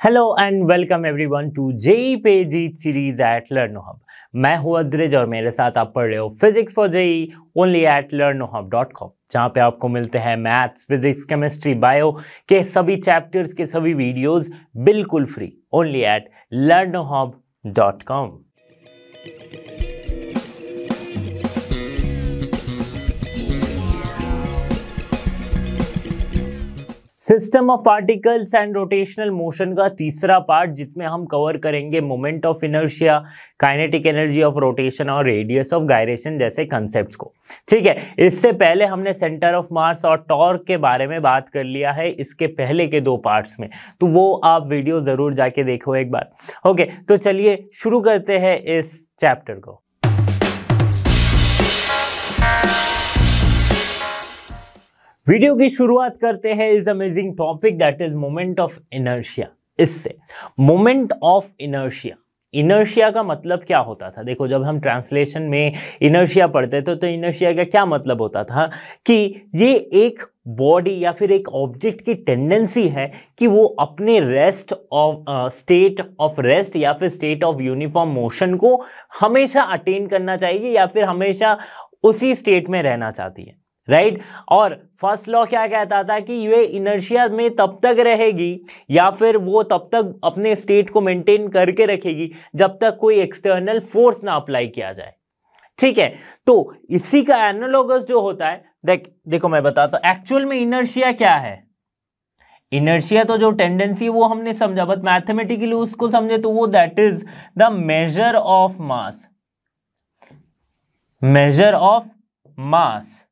Hello and welcome everyone to JEE पे जीत series at Learnohub हब। मैं हूं अद्रिज और मेरे साथ आप पढ़ रहे हो physics for JEE only at learnohub.com, जहां पे आपको मिलते हैं मैथ्स, फिजिक्स, केमिस्ट्री, बायो के सभी चैप्टर्स के सभी वीडियोस बिल्कुल free only at learnohub.com। System of particles and rotational motion का तीसरा पार्ट, जिसमें हम कवर करेंगे moment of inertia, kinetic energy of rotation और रेडियस ऑफ गायरेशन जैसे कंसेप्ट्स को। ठीक है, इससे पहले हमने सेंटर ऑफ मास और टॉर्क के बारे में बात कर लिया है इसके पहले के दो पार्ट्स में, तो वो आप वीडियो जरूर जाके देखो एक बार। ओके, तो चलिए शुरू करते हैं इस चैप्टर को। वीडियो की शुरुआत करते हैं इस amazing topic that is moment of inertia. इससे मोमेंट ऑफ इनर्शिया, इनर्शिया का मतलब क्या होता था? देखो, जब हम ट्रांसलेशन में इनर्शिया पढ़ते थे तो इनर्शिया का क्या मतलब होता था कि ये एक बॉडी या फिर एक ऑब्जेक्ट की टेंडेंसी है कि वो अपने rest of state of rest या फिर स्टेट ऑफ यूनिफॉर्म मोशन को हमेशा अटेन करना चाहिए या फिर हमेशा उसी स्टेट में रहना चाहती है, राइट। और फर्स्ट लॉ क्या कहता था कि ये इनर्शिया में तब तक रहेगी या फिर वो तब तक अपने स्टेट को मेंटेन करके रखेगी जब तक कोई एक्सटर्नल फोर्स ना अप्लाई किया जाए। ठीक है, तो इसी का एनालॉगस जो होता है, देखो मैं बताता हूं एक्चुअल में इनर्शिया क्या है। इनर्शिया तो जो टेंडेंसी वो हमने समझा, बट मैथमेटिकली उसको समझे तो वो that is the measure of mass, measure of mass,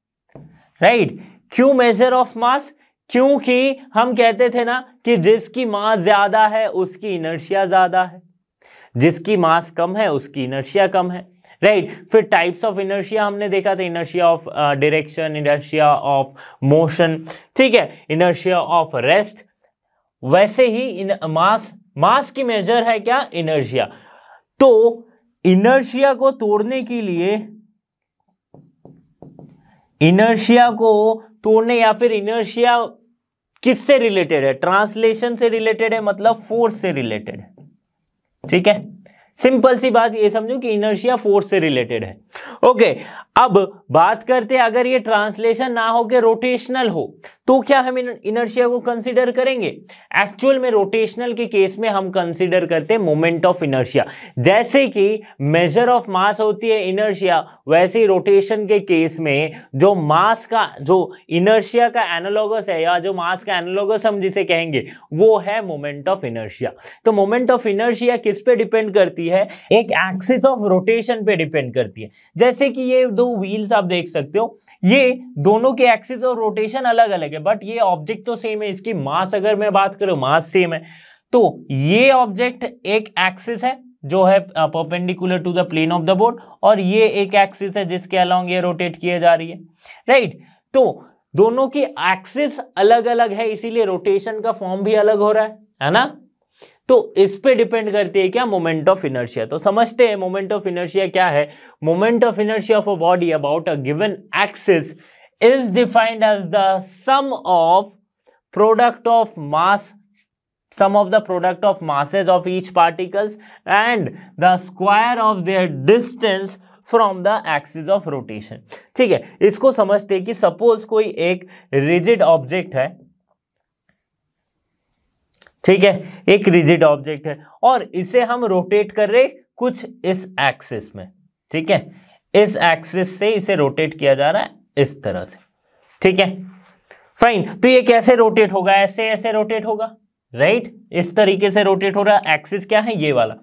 right. क्यों मेजर ऑफ मास? क्योंकि हम कहते थे ना कि जिसकी मास ज्यादा है उसकी इनर्शिया ज्यादा है, जिसकी मास कम है उसकी इनर्शिया कम है, राइट। फिर टाइप्स ऑफ इनर्शिया हमने देखा था, inertia of direction, inertia of motion, ठीक है, इनर्शिया ऑफ रेस्ट। वैसे ही मास की मेजर है क्या? इनर्शिया। तो इनर्शिया को तोड़ने के लिए, इनर्शिया को तोड़ने या फिर इनर्शिया किससे रिलेटेड है? ट्रांसलेशन से रिलेटेड है, मतलब फोर्स से रिलेटेड है। ठीक है, सिंपल सी बात ये समझो कि इनर्शिया फोर्स से रिलेटेड है। ओके, अब बात करते हैं अगर ये ट्रांसलेशन ना हो के रोटेशनल हो तो क्या हम इनर्शिया को कंसीडर करेंगे? एक्चुअल में रोटेशनल के केस में हम कंसीडर करते हैं मोमेंट ऑफ इनर्शिया। जैसे कि मेजर ऑफ मास होती है इनर्शिया, वैसे ही रोटेशन के केस में जो मास का, जो इनर्शिया का एनालॉगस है या जो मास का एनालॉगस हम जिसे कहेंगे वो है मोमेंट ऑफ इनर्शिया। तो मोमेंट ऑफ इनर्शिया किस पे डिपेंड करती है? एक एक्सिस ऑफ रोटेशन पे डिपेंड करती है। जैसे कि ये दो व्हील्स आप देख सकते हो, ये दोनों के एक्सिस और रोटेशन अलग अलग है, बट ये ऑब्जेक्ट तो सेम है। इसकी मास अगर मैं बात करूं, मास सेम है, तो ये ऑब्जेक्ट एक एक्सिस है जो है perpendicular to the plane of the board, और ये एक एक्सिस है जिसके अलोंग ये रोटेट किए जा रही है, राइट। तो दोनों की एक्सिस अलग अलग है, इसीलिए रोटेशन का फॉर्म भी अलग हो रहा है ना। तो इस पे डिपेंड करती है क्या? Moment of inertia. तो समझते हैं मोमेंट ऑफ इनर्शिया क्या है। Moment of inertia of a body about a given axis is defined as the sum of product of mass, sum of the product of masses of each particles and the square of their distance from the axis of rotation। ठीक है, इसको समझते हैं कि suppose कोई एक rigid object है, ठीक है, एक रिजिड ऑब्जेक्ट है और इसे हम रोटेट कर रहे कुछ इस एक्सिस में, ठीक है, इस एक्सिस से इसे रोटेट किया जा रहा है इस तरह से, ठीक है, फाइन। तो ये कैसे रोटेट होगा? ऐसे ऐसे रोटेट होगा, राइट, इस तरीके से रोटेट हो रहा है। एक्सिस क्या है? ये वाला।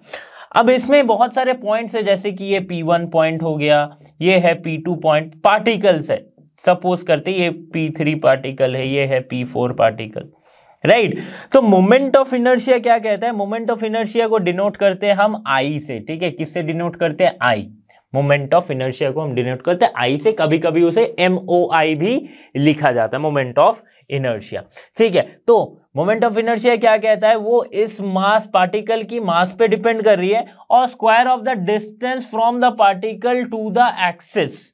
अब इसमें बहुत सारे पॉइंट्स है, जैसे कि ये P1 पॉइंट हो गया, ये है P2 पॉइंट, पार्टिकल्स है। सपोज करते ये P3 पार्टिकल है, ये है P4 पार्टिकल, राइट। तो मोमेंट ऑफ इनर्शिया क्या कहता है? मोमेंट ऑफ इनर्शिया को डिनोट करते हैं हम आई से, ठीक है। किससे डिनोट करते हैं? आई। मोमेंट ऑफ इनर्शिया को हम डिनोट करते हैं आई से, कभी कभी उसे MOI भी लिखा जाता है, मोमेंट ऑफ इनर्शिया, ठीक है। तो मोमेंट ऑफ इनर्शिया क्या कहता है? वो इस मास, पार्टिकल की मास पे डिपेंड कर रही है और square of the distance from the particle to the axis,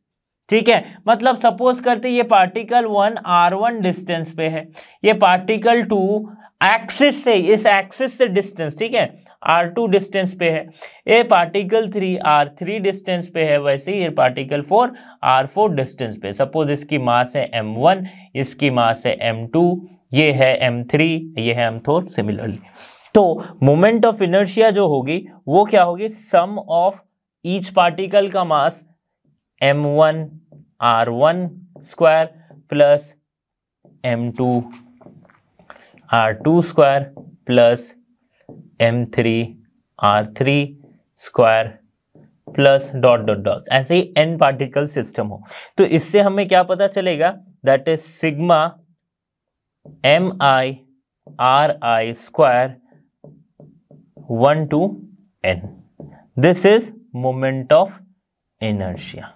ठीक है। मतलब सपोज करते ये पार्टिकल 1 R1 डिस्टेंस पे है, ये पार्टिकल 2 एक्सिस से, इस एक्सिस से डिस्टेंस, ठीक है, r2 डिस्टेंस पे है, ये पार्टिकल 3 r3 डिस्टेंस पे है, वैसे ही ये पार्टिकल 4 r4 डिस्टेंस पे। सपोज इसकी मास है m1, इसकी मास है m2, ये है m3, ये है m4 सिमिलरली। तो मोमेंट ऑफ इनर्शिया जो होगी वो क्या होगी, सम ऑफ ईच पार्टिकल का मास m1 r1 square plus m2 r2 square plus m3 r3 square plus dot dot dot, ऐसे ही n पार्टिकल सिस्टम हो। तो इससे हमें क्या पता चलेगा, that is sigma mi ri square 1 to n। This is moment of inertia,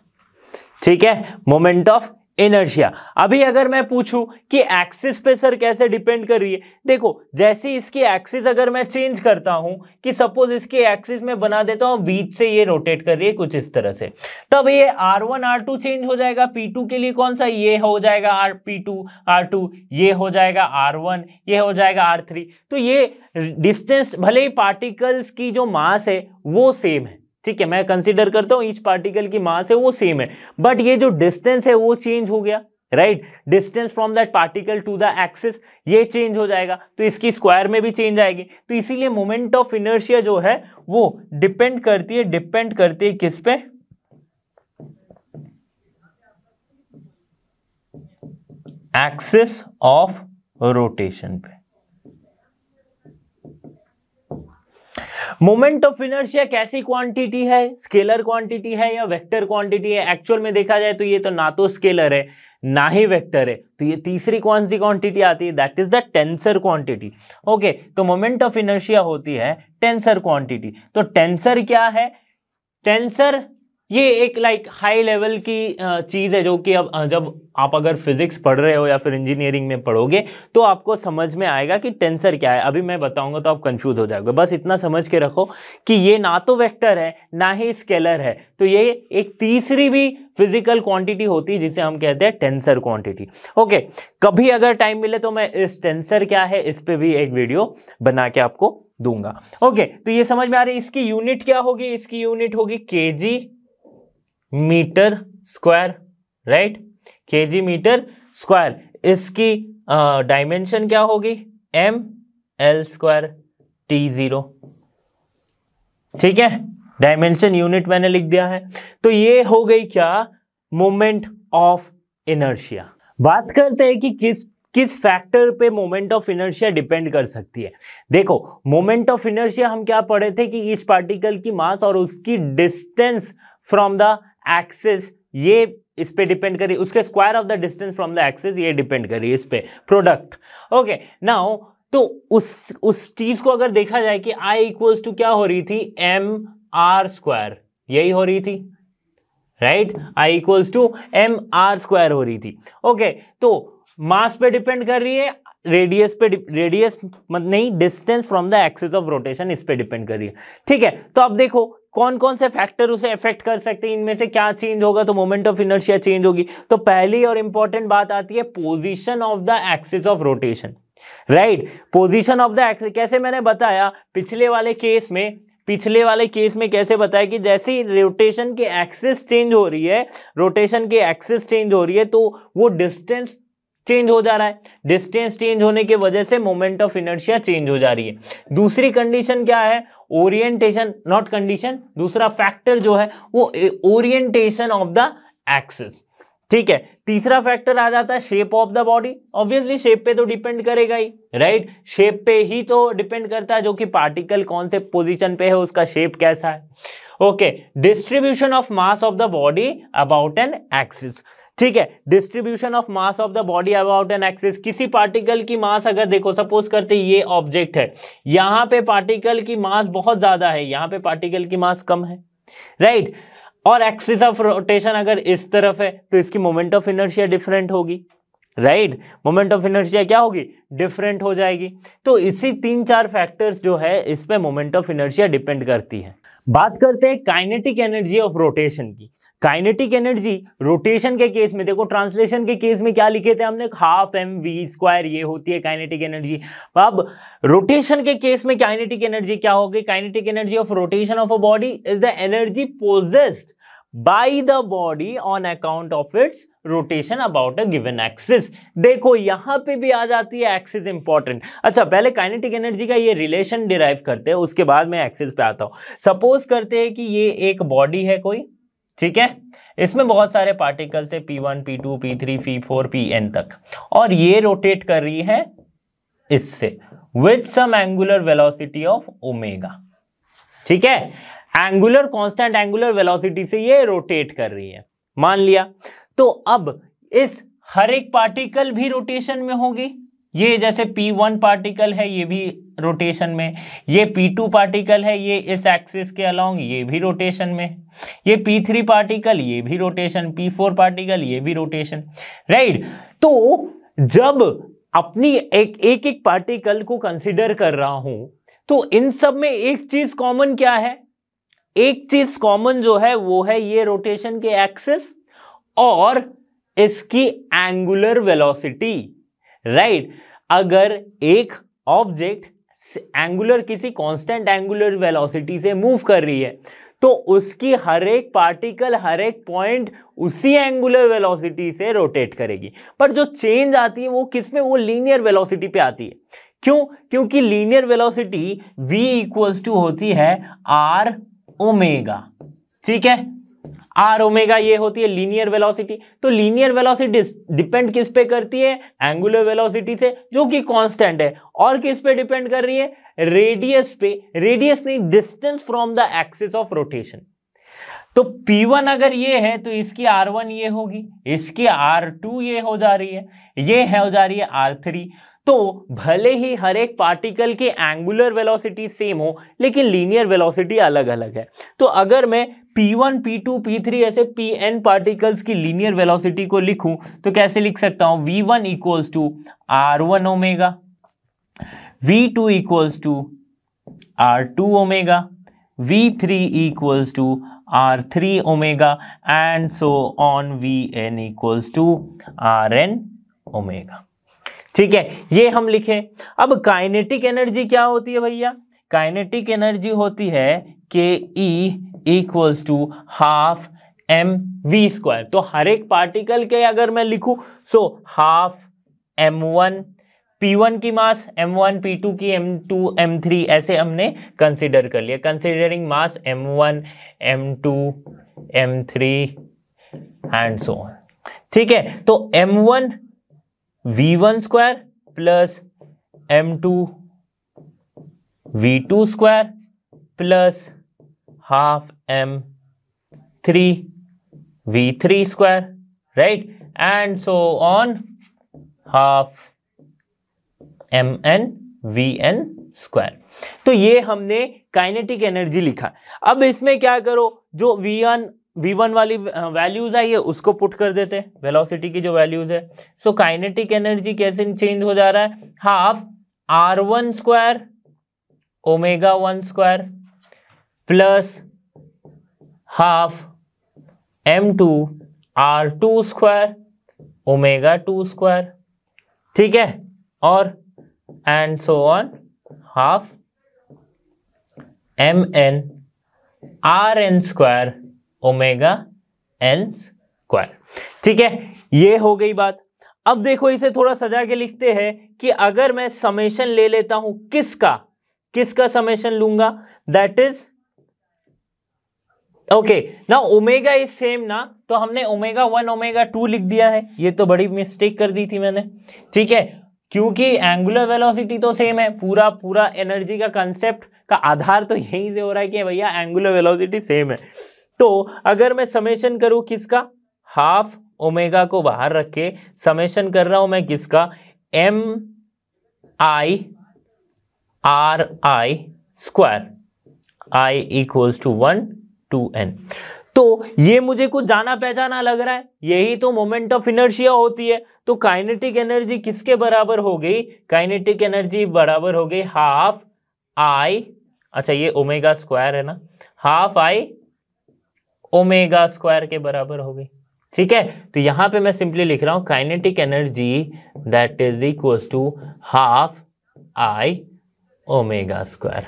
ठीक है, मोमेंट ऑफ इनर्शिया। अभी अगर मैं पूछूं कि एक्सिस पे सर कैसे डिपेंड कर रही है, देखो जैसे इसकी एक्सिस अगर मैं चेंज करता हूं कि सपोज इसके एक्सिस में बना देता हूं बीच से ये रोटेट कर रही है कुछ इस तरह से, तब ये r1 r2 चेंज हो जाएगा। p2 के लिए कौन सा, ये हो जाएगा p2 r2, ये हो जाएगा r1, ये हो जाएगा r3। तो ये डिस्टेंस भले ही पार्टिकल्स की जो मास है वो सेम है, ठीक है, मैं कंसीडर करता हूं ईच पार्टिकल की मास है वो सेम है, बट ये जो डिस्टेंस है वो चेंज हो गया, right, distance from that particle to the axis ये चेंज हो जाएगा, तो इसकी स्क्वायर में भी चेंज आएगी। तो इसीलिए मोमेंट ऑफ इनर्शिया जो है वो डिपेंड करती है किस पे, एक्सिस ऑफ रोटेशन पे। मोमेंट ऑफ इनर्शिया कैसी क्वांटिटी है, स्केलर क्वांटिटी है या वेक्टर क्वांटिटी है? एक्चुअल में देखा जाए तो ये तो ना तो स्केलर है ना ही वेक्टर है, तो ये तीसरी कौन सी क्वांटिटी आती है, that is the tensor quantity. Okay, तो मोमेंट ऑफ इनर्शिया होती है टेंसर क्वांटिटी। तो टेंसर क्या है, टेंसर ये एक लाइक हाई लेवल की चीज है जो कि अब जब आप अगर फिजिक्स पढ़ रहे हो या फिर इंजीनियरिंग में पढ़ोगे तो आपको समझ में आएगा कि टेंसर क्या है। अभी मैं बताऊंगा तो आप कंफ्यूज हो जाओगे, बस इतना समझ के रखो कि ये ना तो वेक्टर है ना ही स्केलर है, तो ये एक तीसरी भी फिजिकल क्वांटिटी होती है जिसे हम कहते हैं टेंसर क्वांटिटी। ओके, कभी अगर टाइम मिले तो मैं इस टेंसर क्या है इस पे भी एक वीडियो बना के आपको दूंगा। ओके, तो ये समझ में आ रही है। इसकी यूनिट क्या होगी, इसकी यूनिट होगी KG metre square, right, KG metre square. इसकी डायमेंशन क्या होगी, M L square T zero, ठीक है, डायमेंशन यूनिट मैंने लिख दिया है। तो ये हो गई क्या, मोमेंट ऑफ इनर्शिया। बात करते हैं कि किस फैक्टर पे मोमेंट ऑफ इनर्शिया डिपेंड कर सकती है। देखो, मोमेंट ऑफ इनर्शिया हम क्या पढ़े थे कि ईच पार्टिकल की मास और उसकी डिस्टेंस फ्रॉम द एक्सिस ये इस पे डिपेंड करी, उसके square of the distance from the axis ये डिपेंड करी इस पे, प्रोडक्ट। ओके, नाउ तो उस चीज को अगर देखा जाए कि I इक्वल्स टू क्या हो रही थी, एम आर स्क्वायर, यही हो रही थी, right, I equals to M R square हो रही थी। ओके, तो मास पे डिपेंड कर रही है, रेडियस पे, रेडियस नहीं, distance from the axis of rotation इस पे डिपेंड कर रही है, ठीक है। तो अब देखो कौन कौन से फैक्टर उसे अफेक्ट कर सकते हैं, इनमें से क्या चेंज होगा तो मोमेंट ऑफ इनर्शिया चेंज होगी। तो पहली और इंपॉर्टेंट बात आती है position of the axis of rotation, right, position of the axis. कैसे मैंने बताया पिछले वाले केस में कैसे बताया कि जैसे ही रोटेशन के एक्सिस चेंज हो रही है, रोटेशन के एक्सिस चेंज हो रही है तो वो डिस्टेंस चेंज हो जा रहा है, डिस्टेंस चेंज होने की वजह से मोमेंट ऑफ इनर्शिया चेंज हो जा रही है। दूसरी कंडीशन क्या है, ओरिएंटेशन, नॉट कंडीशन, दूसरा फैक्टर जो है वो ओरिएंटेशन ऑफ द एक्सिस, ठीक है। तीसरा फैक्टर आ जाता है shape of the body. Obviously shape पे तो डिपेंड करेगा ही, राइट, शेप पे ही तो डिपेंड करता है, जो कि पार्टिकल कौन से पोजीशन पे है उसका शेप कैसा है। Okay, distribution of mass of the body about an axis, ठीक है, distribution of mass of the body about an axis. किसी पार्टिकल की मास अगर देखो, सपोज करते ये ऑब्जेक्ट है, यहां पे पार्टिकल की मास बहुत ज्यादा है, यहां पे पार्टिकल की मास कम है, राइट, और एक्सिस ऑफ रोटेशन अगर इस तरफ है तो इसकी मोमेंट ऑफ इनर्शिया डिफरेंट होगी, राइट, मोमेंट ऑफ इनर्शिया क्या होगी, डिफरेंट हो जाएगी। तो इसी 3-4 फैक्टर्स जो है इस पे मोमेंट ऑफ इनर्शिया डिपेंड करती है। बात करते हैं काइनेटिक एनर्जी ऑफ रोटेशन की। काइनेटिक एनर्जी रोटेशन के केस में, देखो ट्रांसलेशन के केस में क्या लिखे थे हमने, हाफ mv², ये होती है काइनेटिक एनर्जी। अब रोटेशन के केस में काइनेटिक एनर्जी क्या होगी, kinetic energy of rotation of a body is the energy possessed by the body on account of its rotation about a given axis। देखो यहां पे भी आ जाती है एक्सिस इंपॉर्टेंट। अच्छा, पहले काइनेटिक एनर्जी का ये रिलेशन डिराइव करते हैं, उसके बाद मैं एक्सिस पे आता हूं। सपोज करते हैं कि ये एक बॉडी है कोई, ठीक है, इसमें बहुत सारे पार्टिकल्स है P1 P2 P3 P4 Pn तक, और ये रोटेट कर रही है इससे with some angular velocity of omega, ठीक है, एंगुलर कांस्टेंट एंगुलर वेलोसिटी से ये रोटेट कर रही है, मान लिया। तो अब इस हर एक पार्टिकल भी रोटेशन में होगी। ये जैसे P1 पार्टिकल है, ये भी रोटेशन में, ये P2 पार्टिकल है, ये इस एक्सिस के अलोंग, ये भी रोटेशन में, ये P3 पार्टिकल, ये भी रोटेशन, P4 पार्टिकल, ये भी रोटेशन, राइट। तो जब अपनी एक पार्टिकल को कंसिडर कर रहा हूं तो इन सब में एक चीज कॉमन क्या है, एक चीज कॉमन जो है वो है ये रोटेशन के एक्सिस और इसकी एंगुलर वेलोसिटी, राइट। अगर एक ऑब्जेक्ट एंगुलर किसी कांस्टेंट एंगुलर वेलोसिटी से मूव कर रही है तो उसकी हर एक पार्टिकल हर एक पॉइंट उसी एंगुलर वेलोसिटी से रोटेट करेगी। पर जो चेंज आती है वो किसमें, वो लीनियर वेलोसिटी पे आती है। क्यों, क्योंकि linear velocity v equals to होती है r ओमेगा, ठीक है, आर ओमेगा ये होती है लीनियर वेलोसिटी। तो लीनियर वेलोसिटी डिपेंड किस पे करती है, एंगुलर वेलोसिटी से जो कि कांस्टेंट है, और किस पे डिपेंड कर रही है, रेडियस पे, रेडियस नहीं distance from the axis of rotation. तो P1 अगर ये है तो इसकी R1 ये होगी, इसकी R2 ये हो जा रही है, ये है हो जा रही है R3। तो भले ही हर एक पार्टिकल की एंगुलर वेलोसिटी सेम हो लेकिन लीनियर वेलोसिटी अलग अलग है। तो अगर मैं P1 P2 P3 ऐसे Pn पार्टिकल्स की लीनियर वेलोसिटी को लिखूं तो कैसे लिख सकता हूं, V1 equals to R1 omega, V2 equals to R2 omega, V3 equals to R3 omega and so on, Vn equals to Rn omega, ठीक है, ये हम लिखें। अब काइनेटिक एनर्जी क्या होती है भैया, काइनेटिक एनर्जी होती है के E equals to half mv²। तो हर एक पार्टिकल के अगर मैं लिखूं सो हाफ m1, P1 की मास m1, P2 की m2 m3 ऐसे हमने कंसिडर कर लिया, considering mass m1 m2 m3 and so on, ठीक है। तो m1 v1² plus m2 v2² plus half m3 v3², right, and so on half mn vn²। तो ये हमने काइनेटिक एनर्जी लिखा। अब इसमें क्या करो, जो v1 वाली वैल्यूज है ये उसको पुट कर देते हैं, वेलोसिटी की जो वैल्यूज है। सो काइनेटिक एनर्जी कैसे चेंज हो जा रहा है, half r1² ω1² plus half m2 r2² ω2², ठीक है, और and so on half mn rn² ω_n², ठीक है, ये हो गई बात। अब देखो इसे थोड़ा सजा के लिखते हैं कि अगर मैं समेशन ले लेता हूं, किसका समेशन लूंगा, दैट इज ओके ना, ओमेगा इज सेम ना, तो हमने ω1 ω2 लिख दिया है, ये तो बड़ी मिस्टेक कर दी थी मैंने, ठीक है, क्योंकि एंगुलर वेलोसिटी तो सेम है, पूरा एनर्जी का कंसेप्ट का आधार तो यहीं से हो रहा है कि भैया एंगुलर वेलोसिटी सेम है। तो अगर मैं समेशन करूं किसका, हाफ ओमेगा को बाहर रख के समेशन कर रहा हूं मैं किसका, mi ri² i equals to 1 to n। तो ये मुझे कुछ जाना पहचाना लग रहा है, यही तो मोमेंट ऑफ इनर्शिया होती है। तो काइनेटिक एनर्जी किसके बराबर हो गई? काइनेटिक एनर्जी बराबर हो गई हाफ आई, अच्छा ये ओमेगा स्क्वायर है ना, हाफ आई ओमेगा स्क्वायर के बराबर हो गई। ठीक है, तो यहां पे मैं सिंपली लिख रहा हूं kinetic energy that is equals to half I omega square.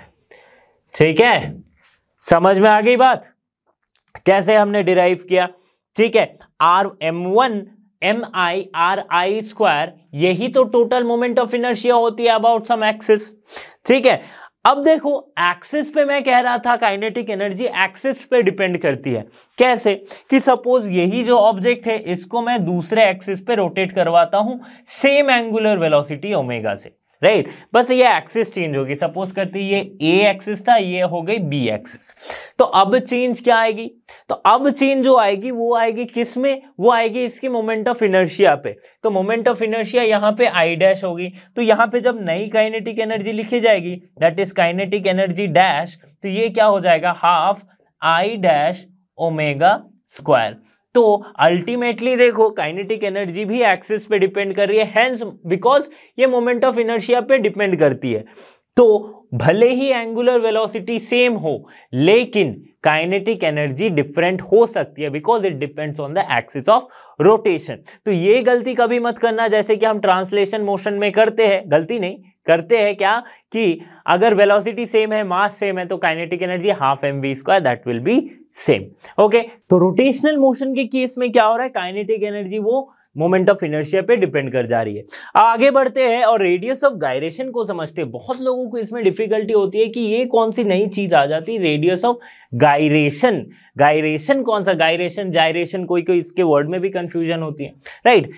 ठीक है, समझ में आ गई बात कैसे हमने डिराइव किया? ठीक है, आर M1 MI स्क्वायर, यही तो टोटल मोमेंट ऑफ इनर्शिया होती है अबाउट सम एक्सिस। ठीक है, अब देखो एक्सिस पे मैं कह रहा था काइनेटिक एनर्जी एक्सिस पे डिपेंड करती है। कैसे? कि सपोज यही जो ऑब्जेक्ट है इसको मैं दूसरे एक्सिस पे रोटेट करवाता हूं सेम एंगुलर वेलोसिटी ओमेगा से, राइट? बस ये एक्सिस चेंज होगी। सपोज करते ये ए एक्सिस था, ये हो गई बी एक्सिस। तो अब चेंज क्या आएगी? तो अब चेंज जो आएगी वो आएगी किस में? वो आएगी इसकी मोमेंट ऑफ इनर्शिया पे। तो मोमेंट ऑफ इनर्शिया यहाँ पे आई डैश होगी। तो यहाँ पे जब नई काइनेटिक एनर्जी लिखी जाएगी that is kinetic energy dash, तो ये क्या हो जाएगा? Half I dash omega square. तो अल्टीमेटली देखो काइनेटिक एनर्जी भी एक्सिस पे डिपेंड कर रही है, हेंस बिकॉज ये मोमेंट ऑफ इनर्शिया पे डिपेंड करती है। तो भले ही एंगुलर वेलोसिटी सेम हो लेकिन काइनेटिक एनर्जी डिफरेंट हो सकती है because it depends on the axis of rotation. तो ये गलती कभी मत करना जैसे कि हम ट्रांसलेशन मोशन में करते हैं, गलती नहीं करते हैं क्या कि अगर वेलोसिटी सेम है, मास सेम है, तो kinetic energy half mv square that will be same. Okay, तो रोटेशनल मोशन के केस में क्या हो रहा है? काइनेटिक एनर्जी वो मोमेंट ऑफ इनर्शिया पे डिपेंड कर जा रही है। आगे बढ़ते हैं और रेडियस ऑफ गायरेशन को समझते हैं। बहुत लोगों को इसमें डिफिकल्टी होती है कि ये कौन सी नई चीज आ जाती है, रेडियस ऑफ गायरेशन। गायरेशन कौन सा? गायरेशन, जायरेशन, कोई कोई इसके वर्ड में भी कंफ्यूजन होती है, राइट?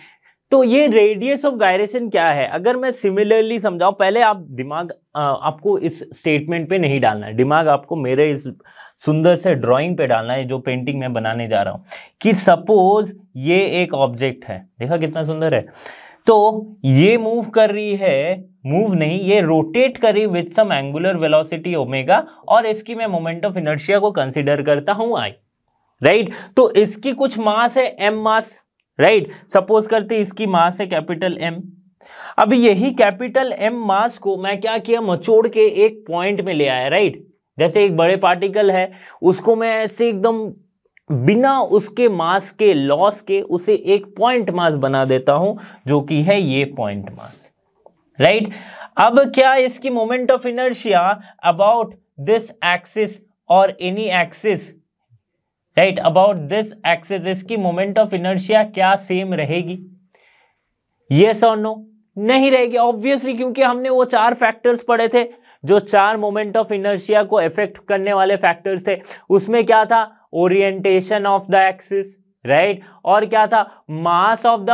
तो ये रेडियस ऑफ गायरेशन क्या है? अगर मैं सिमिलरली समझाऊं, पहले आप दिमाग आपको इस स्टेटमेंट पे नहीं डालना है, दिमाग आपको मेरे इस सुंदर से ड्राइंग पे डालना है जो पेंटिंग मैं बनाने जा रहा हूं। कि सपोज ये एक ऑब्जेक्ट है, देखा कितना सुंदर है, तो ये मूव कर रही है, मूव नहीं, ये रोटेट कर रही with some angular velocity omega, और इसकी मैं मोमेंट ऑफ इनर्शिया को कंसिडर करता हूं आई, राइट? तो इसकी कुछ मास है m मास, राइट? सपोज करते इसकी मास है कैपिटल M। अब यही कैपिटल M मास को मैं क्या किया, मचोड़ के एक पॉइंट में ले आया, राइट? जैसे एक बड़े पार्टिकल है उसको मैं ऐसे एकदम बिना उसके मास के लॉस के उसे एक पॉइंट मास बना देता हूं जो कि है ये पॉइंट मास, राइट? अब क्या इसकी moment of inertia about this axis और any axis, right, about this axis, इसकी मोमेंट ऑफ इनर्शिया क्या सेम रहेगी? यस और नो? नहीं रहेगी ऑब्वियसली, क्योंकि हमने वो 4 फैक्टर्स पढ़े थे जो 4 मोमेंट ऑफ इनर्शिया को इफेक्ट करने वाले फैक्टर्स थे। उसमें क्या था? Orientation of the axis, right? और क्या था? मास of the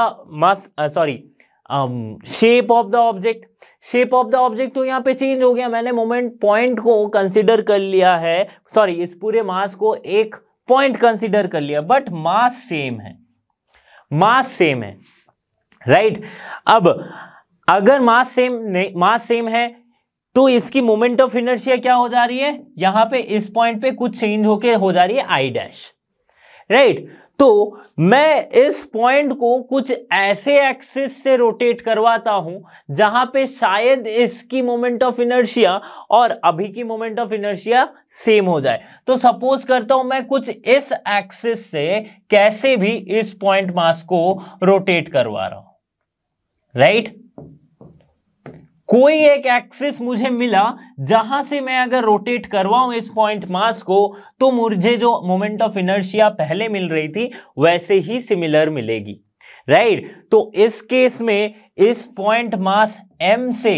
shape of the object. Shape of the object तो यहाँ पे चेंज हो गया, मैंने मोमेंट पॉइंट को कंसिडर कर लिया है, सॉरी इस पूरे मास को एक पॉइंट कंसिडर कर लिया, बट मास सेम है, मास सेम है, राइट? अब अगर मास सेम है तो इसकी मोमेंट ऑफ इनर्शिया क्या हो जा रही है? यहां पे इस पॉइंट पे कुछ चेंज होके हो जा रही है आई डैश, राइट? तो मैं इस पॉइंट को कुछ ऐसे एक्सिस से रोटेट करवाता हूं जहां पे शायद इसकी मोमेंट ऑफ इनर्शिया और अभी की मोमेंट ऑफ इनर्शिया सेम हो जाए। तो सपोज करता हूं मैं कुछ इस एक्सिस से कैसे भी इस पॉइंट मास को रोटेट करवा रहा हूं, राइट? कोई एक एक्सिस मुझे मिला जहां से मैं अगर रोटेट करवाऊं इस पॉइंट मास को तो मुझे जो मोमेंट ऑफ इनर्शिया पहले मिल रही थी वैसे ही सिमिलर मिलेगी, राइट? तो इस केस में इस पॉइंट मास m से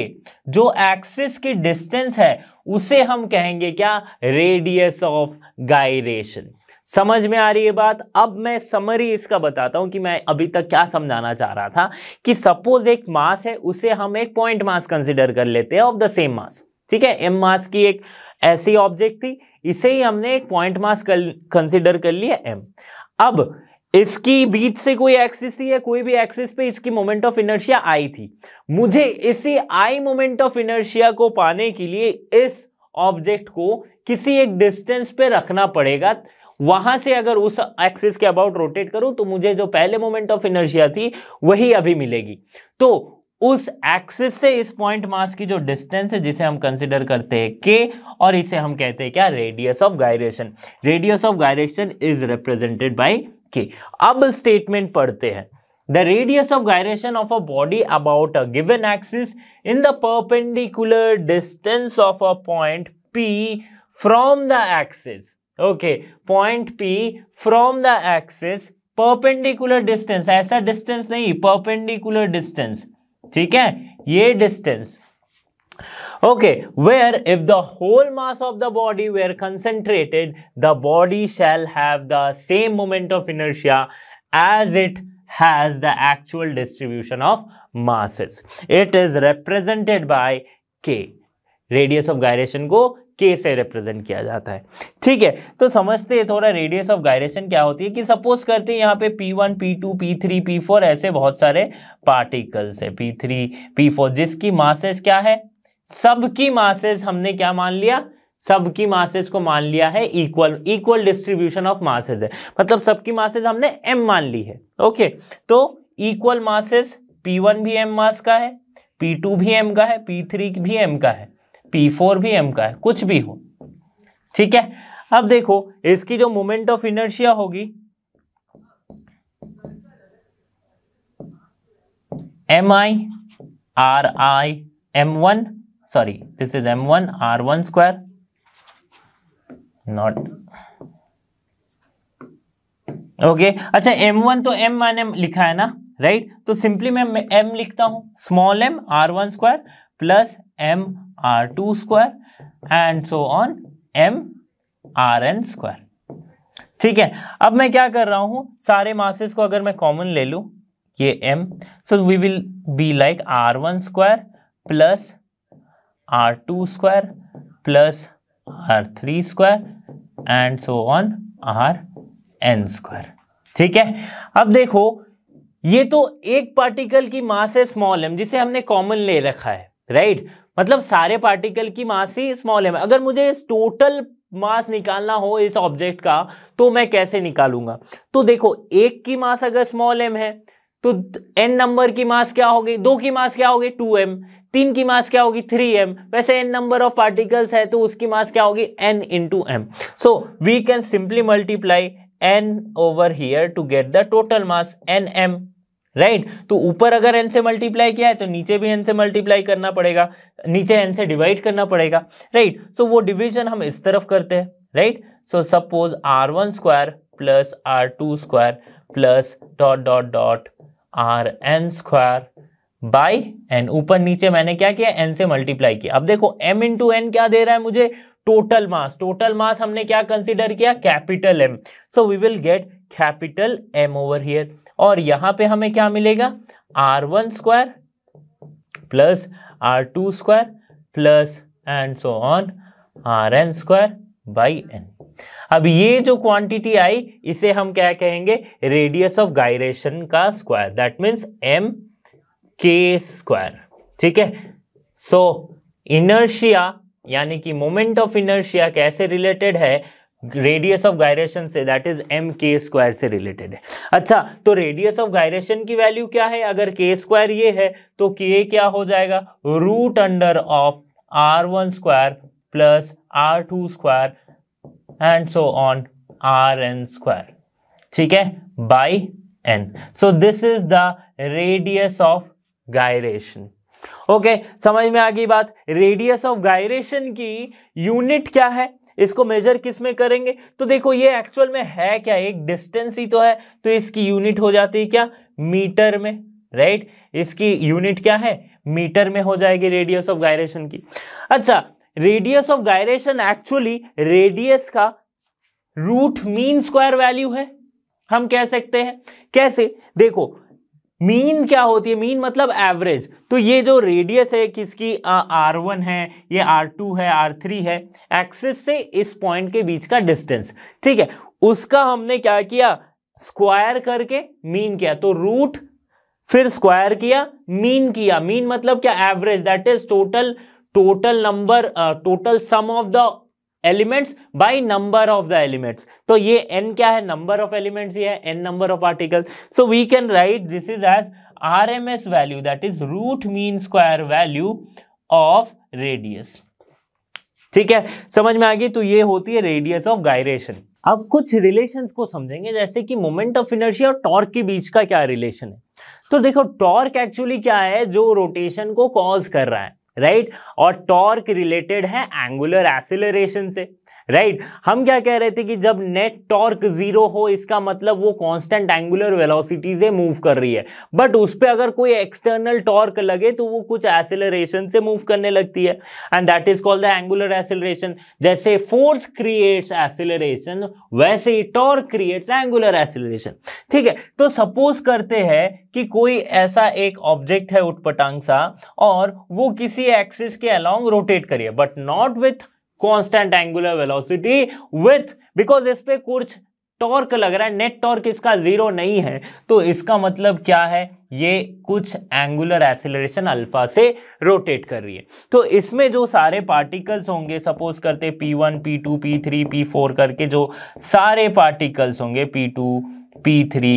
जो एक्सिस की डिस्टेंस है उसे हम कहेंगे क्या? Radius of gyration. समझ में आ रही है बात? अब मैं समरी इसका बताता हूं कि मैं अभी तक क्या समझाना चाह रहा था। कि सपोज एक मास है, उसे हम एक पॉइंट मास कंसीडर कर लेते हैं ऑफ द सेम मास, ठीक है? m मास की एक ऐसी ऑब्जेक्ट थी, इसे ही हमने एक पॉइंट मास कंसीडर कर लिया m। अब इसकी बीच से कोई एक्सिस थी या कोई भी एक्सिस पे इसकी मोमेंट ऑफ इनर्शिया आई थी। मुझे इसी आई मोमेंट ऑफ इनर्शिया को पाने के लिए इस ऑब्जेक्ट को किसी एक डिस्टेंस पे रखना पड़ेगा वहां से अगर उस एक्सिस के अबाउट रोटेट करूं तो मुझे जो पहले मोमेंट ऑफ इनर्शिया थी वही अभी मिलेगी। तो उस एक्सिस से इस पॉइंट मास की जो डिस्टेंस है जिसे हम कंसिडर करते हैं के, और इसे हम कहते हैं क्या, radius of gyration. Radius of gyration is represented by के। अब स्टेटमेंट पढ़ते हैं। The radius of gyration of a body about a given axis in the perpendicular distance of a point P from the axis. Okay, point P from the axis, perpendicular distance, ऐसा distance नहीं, perpendicular distance, ठीक है, ये distance. Okay, where if the whole mass of the body were concentrated, the body shall have the same moment of inertia as it has the actual distribution of masses. It is represented by K. Radius of gyration को K से represent किया जाता है। ठीक है, तो समझते हैं थोड़ा radius of gyration क्या होती है। कि सपोज करते हैं यहाँ पे P1, P2, P3, P4 ऐसे बहुत सारे पार्टिकल्स है, P3, P4, जिसकी मासेस क्या है, सबकी मासेस हमने क्या मान लिया, सबकी मासेस को मान लिया है इक्वल डिस्ट्रीब्यूशन ऑफ मासेस है, मतलब सबकी मासेस हमने m मान ली है। ओके, तो इक्वल मासेस, P1 भी m मास का है, P2 भी m का है, P3 भी m का है, P4 भी m का है, कुछ भी हो। ठीक है, अब देखो इसकी जो मोमेंट ऑफ इनर्शिया होगी mi ri m1, sorry this is m1 r1 square, not okay. अच्छा, m1 तो m मान m लिखा है ना, राइट, तो सिंपली मैं m लिखता हूं, small m r1 square plus m r2 square and so on m rn square. ठीक है, अब मैं क्या कर रहा हूं, सारे मासेस को अगर मैं कॉमन ले लूं, ये m, so we will be like r1 square plus r2 square plus r3 square and so on rn square. ठीक है, अब देखो ये तो एक पार्टिकल की मास है स्मॉल m जिसे हमने कॉमन ले रखा है, राइट, मतलब सारे पार्टिकल की मास ही स्मॉल m। अगर मुझे इस टोटल मास निकालना हो इस ऑब्जेक्ट का तो मैं कैसे निकालूंगा, तो देखो एक की मास अगर स्मॉल m है तो n नंबर की मास क्या होगी, दो की मास क्या होगी 2m, तीन की मास क्या होगी 3m, वैसे n नंबर ऑफ पार्टिकल्स है तो उसकी मास क्या होगी n into m। So we can simply multiply n over here to get the total mass nm, right. तो ऊपर अगर n से मल्टीप्लाई किया है तो नीचे भी n से मल्टीप्लाई करना पड़ेगा, नीचे n से डिवाइड करना पड़ेगा, राइट। सो वो डिवीजन हम इस तरफ करते हैं, right. So suppose r1 square plus r2 square plus dot dot dot rn square by n, ऊपर नीचे मैंने क्या किया, n से मल्टीप्लाई किया। अब देखो m इंटू n क्या दे रहा है मुझे, टोटल मास। टोटल मास हमने क्या कंसीडर किया, capital M, so we will get capital M over here. और यहां पे हमें क्या मिलेगा, r1 square plus r2 square plus and so on rn square by n। अब ये जो क्वांटिटी आई इसे हम क्या कहेंगे, रेडियस ऑफ गायरेशन का square, that means m k square. ठीक है, सो इनर्शिया यानी कि मोमेंट ऑफ इनर्शिया कैसे रिलेटेड है, रेडियस ऑफ गायरेशन से, that is m k square से रिलेटेड है। अच्छा, तो रेडियस ऑफ गायरेशन की वैल्यू क्या है, अगर k स्क्वायर ये है तो k क्या हो जाएगा, root under of r1 square plus r2 square and so on rn square. ठीक है, by n। So this is the radius of gyration. Okay, समझ में आ गई बात। रेडियस ऑफ गायरेशन की यूनिट क्या है, इसको मेजर किस में करेंगे, तो देखो ये एक्चुअल में है क्या, एक डिस्टेंस ही तो है, तो इसकी यूनिट हो जाती है क्या, मीटर में, राइट। इसकी यूनिट क्या है, मीटर में हो जाएगी रेडियस ऑफ गायरेशन की। अच्छा, radius of gyration actually radius का रूट मीन स्क्वायर वैल्यू है, हम कह सकते हैं। कैसे, देखो मीन क्या होती है, मीन मतलब एवरेज। तो ये जो रेडियस है किसकी, r1 है, ये r2 है, r3 है, एक्सिस से इस पॉइंट के बीच का डिस्टेंस, ठीक है, उसका हमने क्या किया, स्क्वायर करके मीन किया। तो रूट फिर स्क्वायर किया, मीन किया, मीन मतलब क्या, average, that is total number, total sum of the elements by number of the elements. तो ये n क्या है, नंबर ऑफ एलिमेंट्स, ये है n number of particles. So we can write this is as RMS value, that is root mean square value of radius. ठीक है, समझ में आ गई। तो ये होती है रेडियस ऑफ गायरेशन। अब कुछ रिलेशंस को समझेंगे, जैसे कि मोमेंट ऑफ इनर्शिया और टॉर्क के बीच का क्या रिलेशन है। तो देखो टॉर्क एक्चुअली क्या है, जो रोटेशन को कॉज कर रहा है, राइट, और टॉर्क रिलेटेड है एंगुलर एक्सीलरेशन से, राइट। हम क्या कह रहे थे कि जब नेट टॉर्क जीरो हो, इसका मतलब वो कांस्टेंट एंगुलर वेलोसिटी से मूव कर रही है, बट उस पे अगर कोई एक्सटर्नल टॉर्क लगे तो वो कुछ एक्सीलरेशन से मूव करने लगती है, and that is called the angular acceleration. जैसे फोर्स क्रिएट्स एक्सीलरेशन, वैसे ही टॉर्क क्रिएट्स एंगुलर एक्सीलरेशन। ठीक है, तो सपोज करते हैं कि कोई ऐसा एक ऑब्जेक्ट है उटपटांग सा, और वो किसी एक्सिस के अलोंग रोटेट करिए, but not with constant angular velocity, with, because इस पे कुछ टॉर्क लग रहा है, नेट टॉर्क इसका जीरो नहीं है, तो इसका मतलब क्या है, ये कुछ एंगुलर एक्सीलरेशन अल्फा से रोटेट कर रही है। तो इसमें जो सारे पार्टिकल्स होंगे, सपोज करते P1 P2 P3 P4 करके जो सारे पार्टिकल्स होंगे, P2 P3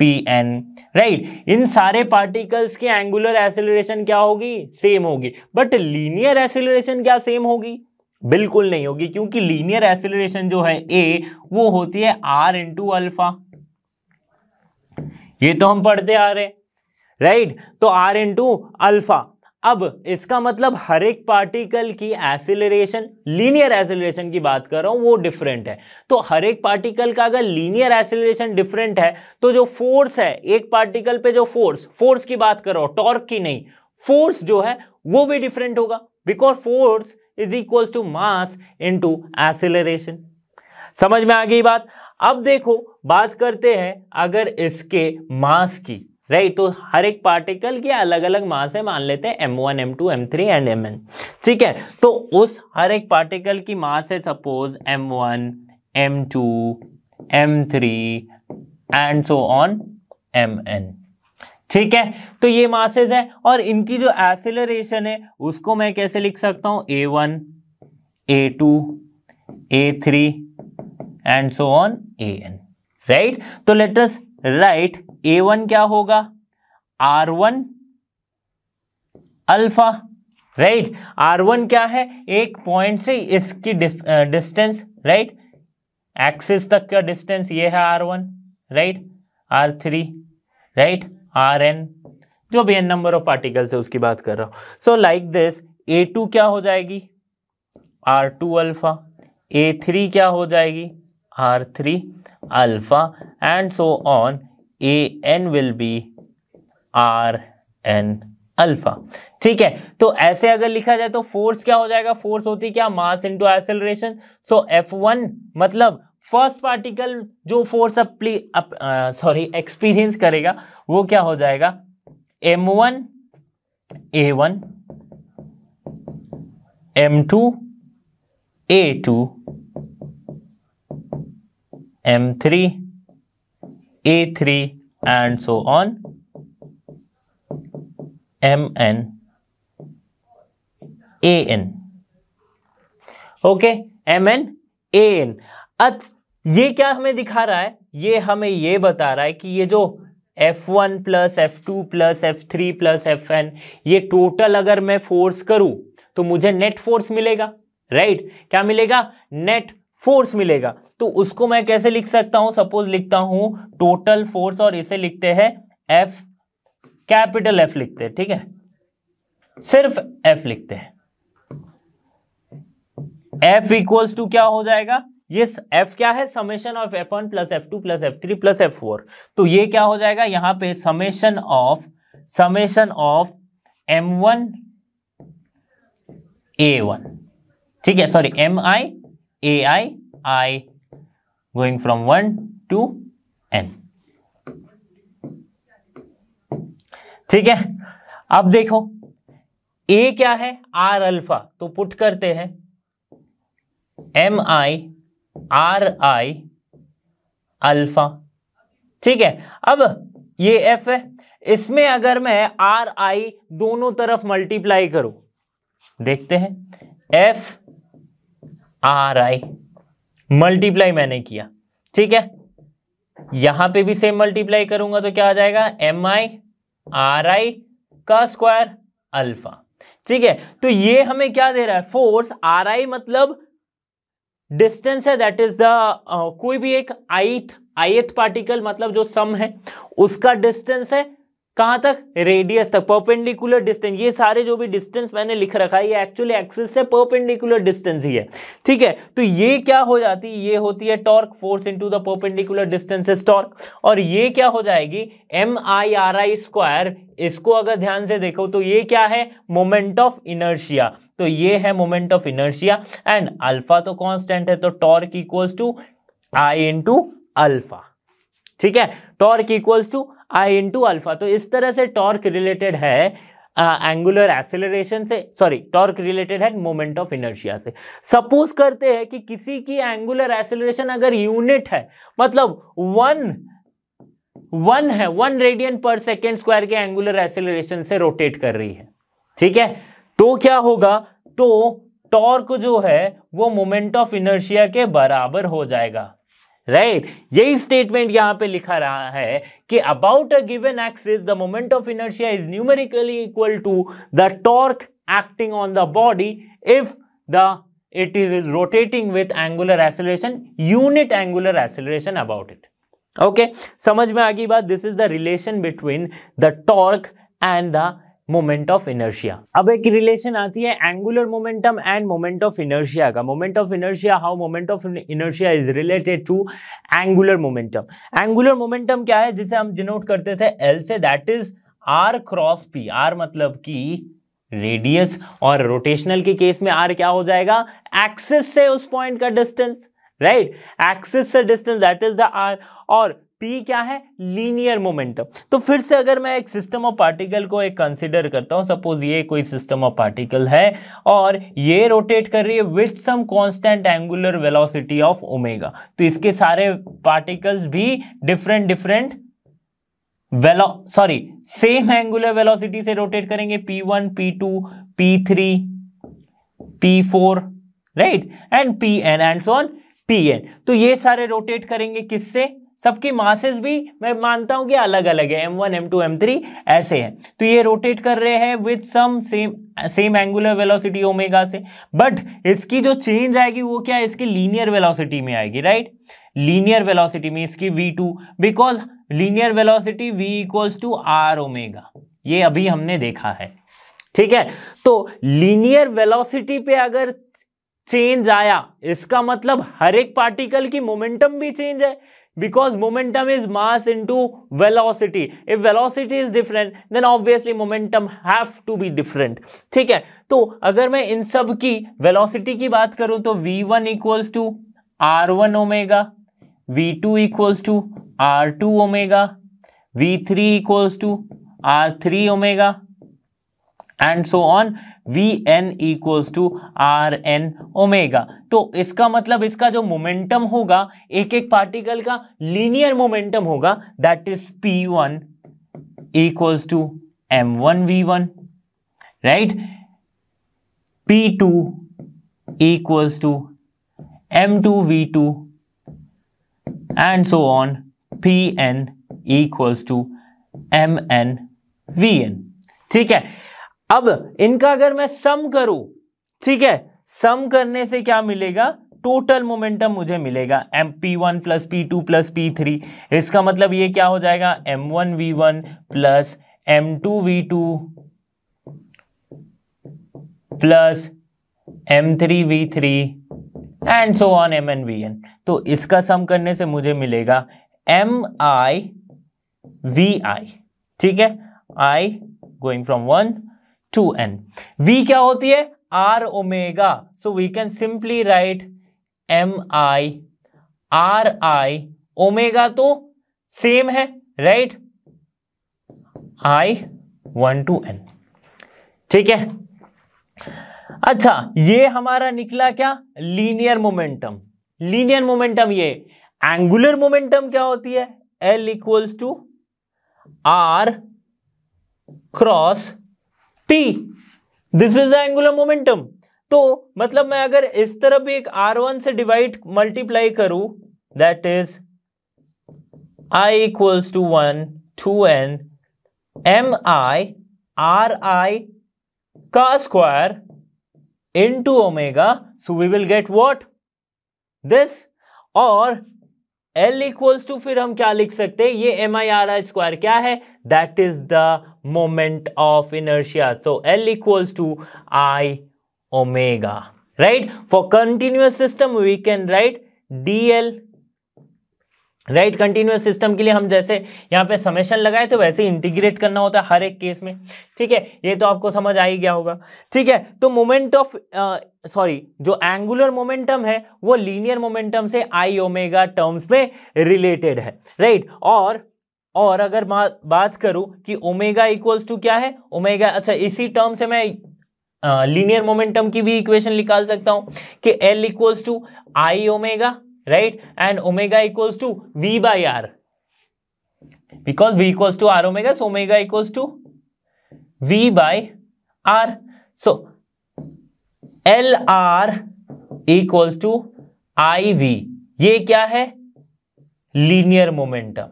Pn, राइट, इन सारे पार्टिकल्स की एंगुलर एक्सीलरेशन क्या होगी, सेम होगी, बट लीनियर एक्सीलरेशन क्या सेम होगी, बिल्कुल नहीं होगी, क्योंकि लीनियर एक्सीलरेशन जो है a, वो होती है r इंटू अल्फा। ये तो हम पढ़ते आ रहे, राइट, तो r इंटू अल्फा। अब इसका मतलब हर एक पार्टिकल की एक्सीलरेशन, लीनियर एक्सीलरेशन की बात कर रहा हूं, वो डिफरेंट है। तो हर एक पार्टिकल का अगर लीनियर एक्सीलरेशन डिफरेंट है, तो जो फोर्स है एक पार्टिकल पे, जो फोर्स की बात कर रहा हूं, टॉर्क की नहीं, फोर्स जो है वो भी डिफरेंट होगा, because force is equal to mass into acceleration. समझ में आ गई बात। अब देखो बात करते हैं अगर इसके मास की, राइट, तो हर एक पार्टिकल के अलग अलग मास है, मान लेते हैं m1 m2 m3 and mn। ठीक है, तो उस हर एक पार्टिकल की मास है suppose m1 m2 m3 and so on mn। ठीक है, तो ये मासेस है, और इनकी जो एक्सीलरेशन है उसको मैं कैसे लिख सकता हूं, a1 a2 a3 and so on an, right. तो लेट अस राइट a1 क्या होगा, r1 अल्फा, राइट। r1 क्या है, एक पॉइंट से इसकी डिस्टेंस, राइट, एक्सिस तक का डिस्टेंस, ये है r1, right, r3, right, Rn, जो भी n नंबर ऑफ पार्टिकल्स है उसकी बात कर रहा हूं। सो लाइक दिस, a2 क्या हो जाएगी, r2 अल्फा, a3 क्या हो जाएगी, r3 alpha, and so on an will be Rn alpha. ठीक है, तो ऐसे अगर लिखा जाए तो फोर्स क्या हो जाएगा, फोर्स होती क्या, मास इनटू एक्सीलरेशन। सो F1 मतलब फर्स्ट पार्टिकल जो फोर्स एक्सपीरियंस करेगा वो क्या हो जाएगा, m1 a1 m2 a2 m3 a3 and so on mn an। Okay, mn an। ये क्या हमें दिखा रहा है, ये हमें ये बता रहा है कि ये जो F1 plus F2 plus F3 plus Fn, ये टोटल अगर मैं फोर्स करूं तो मुझे नेट फोर्स मिलेगा, राइट। क्या मिलेगा, नेट फोर्स मिलेगा। तो उसको मैं कैसे लिख सकता हूं, सपोज लिखता हूं टोटल फोर्स, और इसे लिखते हैं F, कैपिटल F लिखते हैं, ठीक है, सिर्फ F लिखते हैं। F इक्वल्स टू क्या हो जाएगा, ये F क्या है, summation of F1 plus F2 plus F3 plus F4। तो ये क्या हो जाएगा, यहां पे समेशन ऑफ M1 A1, ठीक है, sorry MI AI I going from 1 to n। ठीक है, अब देखो A क्या है, R अल्फा, तो पुट करते हैं MI RI अल्फा। ठीक है, अब ये F है, इसमें अगर मैं RI दोनों तरफ मल्टीप्लाई करूं, देखते हैं F आर आई, मल्टीप्लाई मैंने किया, ठीक है, यहां पे भी सेम मल्टीप्लाई करूंगा तो क्या आ जाएगा, एम आई आर आई का स्क्वायर अल्फा, ठीक है। तो ये हमें क्या दे रहा है, फोर्स आर आई मतलब डिस्टेंस है, दैट इज द कोई भी एक ith पार्टिकल मतलब जो सम है उसका डिस्टेंस है कहां तक, रेडियस तक, परपेंडिकुलर डिस्टेंस। ये सारे जो भी डिस्टेंस मैंने लिख रखा है ये एक्चुअली एक्सिस से परपेंडिकुलर डिस्टेंस ही है, ठीक है। तो ये क्या हो जाती है, ये होती है torque, force into the perpendicular distance is torque, और ये क्या हो जाएगी, M I R I square. इसको अगर ध्यान से देखो तो ये क्या है, मोमेंट ऑफ इनर्शिया, तो ये है moment of inertia, and alpha तो कांस्टेंट है, तो torque equals to I into alpha, ठीक है, torque equals to I into alpha. तो इस तरह से टॉर्क रिलेटेड है एंगुलर एक्सेलरेशन से, सॉरी टॉर्क रिलेटेड है मोमेंट ऑफ इनर्शिया से। सपोज करते हैं कि किसी की एंगुलर एक्सेलरेशन अगर यूनिट है, मतलब वन रेडियन पर सेकेंड स्क्वायर के एंगुलर एक्सेलरेशन से रोटेट कर रही है, ठीक है, तो क्या होगा, तो टॉर्क जो है वो मोमेंट ऑफ इनर्शिया के बराबर हो जाएगा, राइट। यही स्टेटमेंट यहां पे लिखा रहा है कि about a given axis the moment of inertia is numerically equal to the torque acting on the body if it is rotating with angular acceleration, unit angular acceleration about it. Okay, समझ में आ गई बात। This is the relation between the torque and the moment of inertia. अब एक relation आती है angular momentum and moment of inertia का। Moment of inertia, how moment of inertia is related to angular momentum. Angular momentum क्या है, जिसे हम denote करते थे एल से, that is R cross P. R मतलब कि रेडियस, और रोटेशनल के केस में आर क्या हो जाएगा, एक्सिस से उस पॉइंट का डिस्टेंस, राइट, एक्सिस से distance, that is the R, और P क्या है, लीनियर मोमेंटम। तो फिर से अगर मैं एक सिस्टम ऑफ पार्टिकल को एक कंसीडर करता हूं, सपोज ये कोई सिस्टम ऑफ पार्टिकल है और ये रोटेट कर रही है with some constant angular velocity of omega, तो इसके सारे पार्टिकल्स भी डिफरेंट सेम एंगुलर वेलोसिटी से रोटेट करेंगे, P1 P2 P3 P4, right, and Pn and so on Pn। तो ये सारे रोटेट करेंगे किससे, सबकी मासेस भी मैं मानता हूं कि अलग अलग है, m1 m2 m3 ऐसे हैं, तो ये रोटेट कर रहे हैं with some same angular velocity omega से, बट इसकी जो चेंज आएगी वो क्या है, इसकी लीनियर वेलोसिटी में आएगी, राइट, लीनियर वेलोसिटी में इसकी v2, because linear velocity v equals to r omega, ये अभी हमने देखा है, ठीक है। तो लीनियर वेलोसिटी पे अगर चेंज आया, इसका मतलब हर एक पार्टिकल की मोमेंटम भी चेंज है, because momentum is mass into velocity. If velocity is different then obviously momentum have to be different, ठीक है। तो अगर मैं इन सब की velocity की बात करूं तो v1 equals to r1 omega, v2 equals to r2 omega, v3 equals to r3 omega, and so on, Vn equals to Rn omega. तो इसका मतलब इसका जो मोमेंटम होगा एक एक पार्टिकल का लीनियर मोमेंटम होगा, that is P1 equals to M1 V1, right, P2 equals to M2 V2 and so on, Pn equals to Mn Vn, ठीक है। अब इनका अगर मैं सम करूं, ठीक है, सम करने से क्या मिलेगा, टोटल मोमेंटम मुझे मिलेगा P1 plus P2 plus P3, इसका मतलब ये क्या हो जाएगा, M1 V1 plus M2 V2 plus M3 V3 and so on Mn Vn। तो इसका सम करने से मुझे मिलेगा Mi Vi, ठीक है, I going from 1 to n। v क्या होती है, r omega, so we can simply write mi ri, omega तो सेम है, राइट, i 1 to n, ठीक है। अच्छा, ये हमारा निकला क्या, लीनियर मोमेंटम। लीनियर मोमेंटम, ये एंगुलर मोमेंटम क्या होती है, L equals to r cross P, this is the angular momentum. तो तो मतलब मैं अगर इस तरफ भी एक R1 से डिवाइड मल्टीप्लाई करूं, that is I equals to 1 2n mi ri का square into omega, so we will get what? this. और L इक्वल्स टू फिर हम क्या लिख सकते हैं, ये MIRI स्क्वायर क्या है, that is the moment of inertia. so L equals to I omega, right. For continuous system we can write DL, right. Continuous system के लिए हम जैसे यहाँ पे समेशन लगाए थे वैसे इंटीग्रेट करना होता है हर एक केस में. ठीक है, ये तो आपको समझ आ ही गया होगा. ठीक है, तो मोमेंट ऑफ जो एंगुलर मोमेंटम है वो लीनियर मोमेंटम से आई ओमेगा टर्म्स में रिलेटेड है, राइट. और अगर बात करूं कि ओमेगा इक्वल्स टू क्या है, ओमेगा, अच्छा इसी टर्म से मैं लीनियर मोमेंटम की भी इक्वेशन निकाल सकता हूं कि L equals to I omega, right, and omega equals to V by R, because V equals to R omega, so omega equals to V by R. so LR equals to IV, ये क्या है, linear momentum,